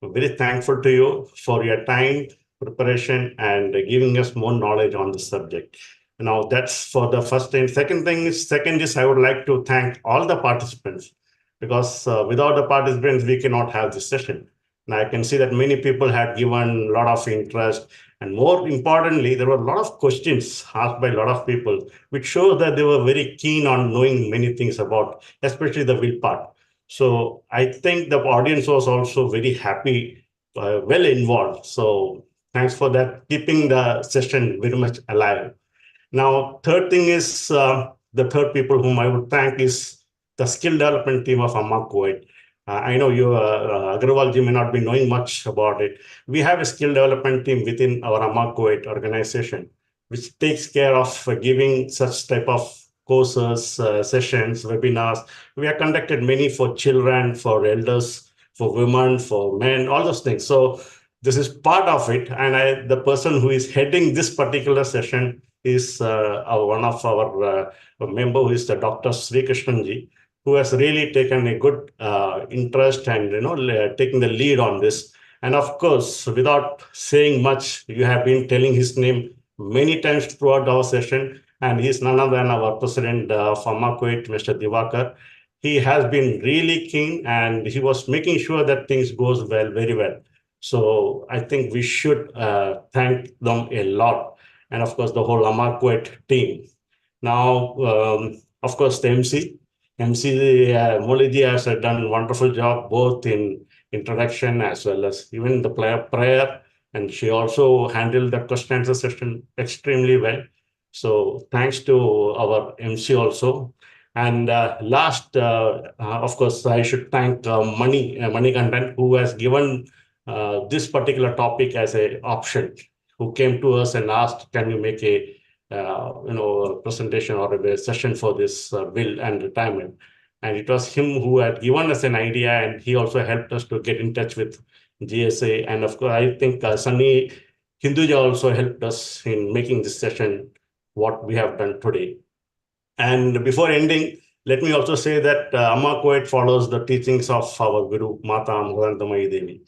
I'm very thankful to you for your time, preparation, and giving us more knowledge on the subject. Now, that's for the first thing. Second is I would like to thank all the participants because without the participants, we cannot have this session. And I can see that many people had given a lot of interest. And more importantly, there were a lot of questions asked by a lot of people, which shows that they were very keen on knowing many things about, especially the will part. So I think the audience was also very happy, well involved. So thanks for that, keeping the session very much alive. Now, third thing is the third people whom I would thank is the skill development team of Amma Kuwait. I know you, Agarwal ji may not be knowing much about it. We have a skill development team within our Amma Kuwait organization, which takes care of giving such type of courses, sessions, webinars. We have conducted many for children, for elders, for women, for men, all those things. So this is part of it. And the person who is heading this particular session is one of our member, who is the Dr. Sri Krishnan ji, who has really taken a good interest and taking the lead on this. And of course, without saying much, you have been telling his name many times throughout our session, and he is none other than our president of Amma Kuwait, Mr. Diwakar. He has been really keen, and he was making sure that things goes well, very well. So I think we should thank them a lot, and of course the whole Amma Kuwait team. Now, of course, the MC Moliji has done a wonderful job both in introduction as well as even the prayer, and she also handled the question answer session extremely well. So thanks to our MC also. And last, of course, I should thank Manikandan, who has given this particular topic as an option, who came to us and asked, can you make a presentation or a session for this will and retirement. And it was him who had given us an idea, and he also helped us to get in touch with GSA. And of course, I think Sunny Hinduja also helped us in making this session what we have done today. And before ending, let me also say that Amma Kuwait follows the teachings of our Guru, Mata Amrantamayi Devi.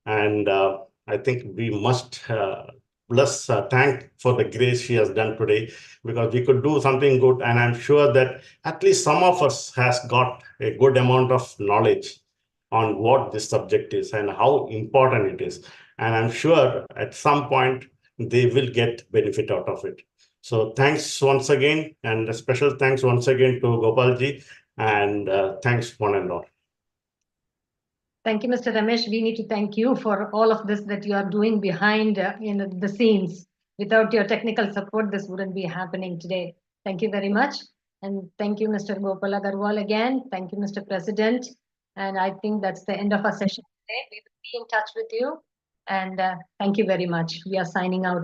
And I think we must thank for the grace she has done today, because we could do something good. And I'm sure that at least some of us has got a good amount of knowledge on what this subject is and how important it is. And I'm sure at some point they will get benefit out of it. So thanks once again, and a special thanks once again to Gopalji, and thanks one and all. Thank you, Mr. Ramesh. We need to thank you for all of this that you are doing behind the scenes. Without your technical support, this wouldn't be happening today. Thank you very much. And thank you, Mr. Gopal Agarwal again. Thank you, Mr. President. And I think that's the end of our session today. We will be in touch with you. And thank you very much. We are signing out now.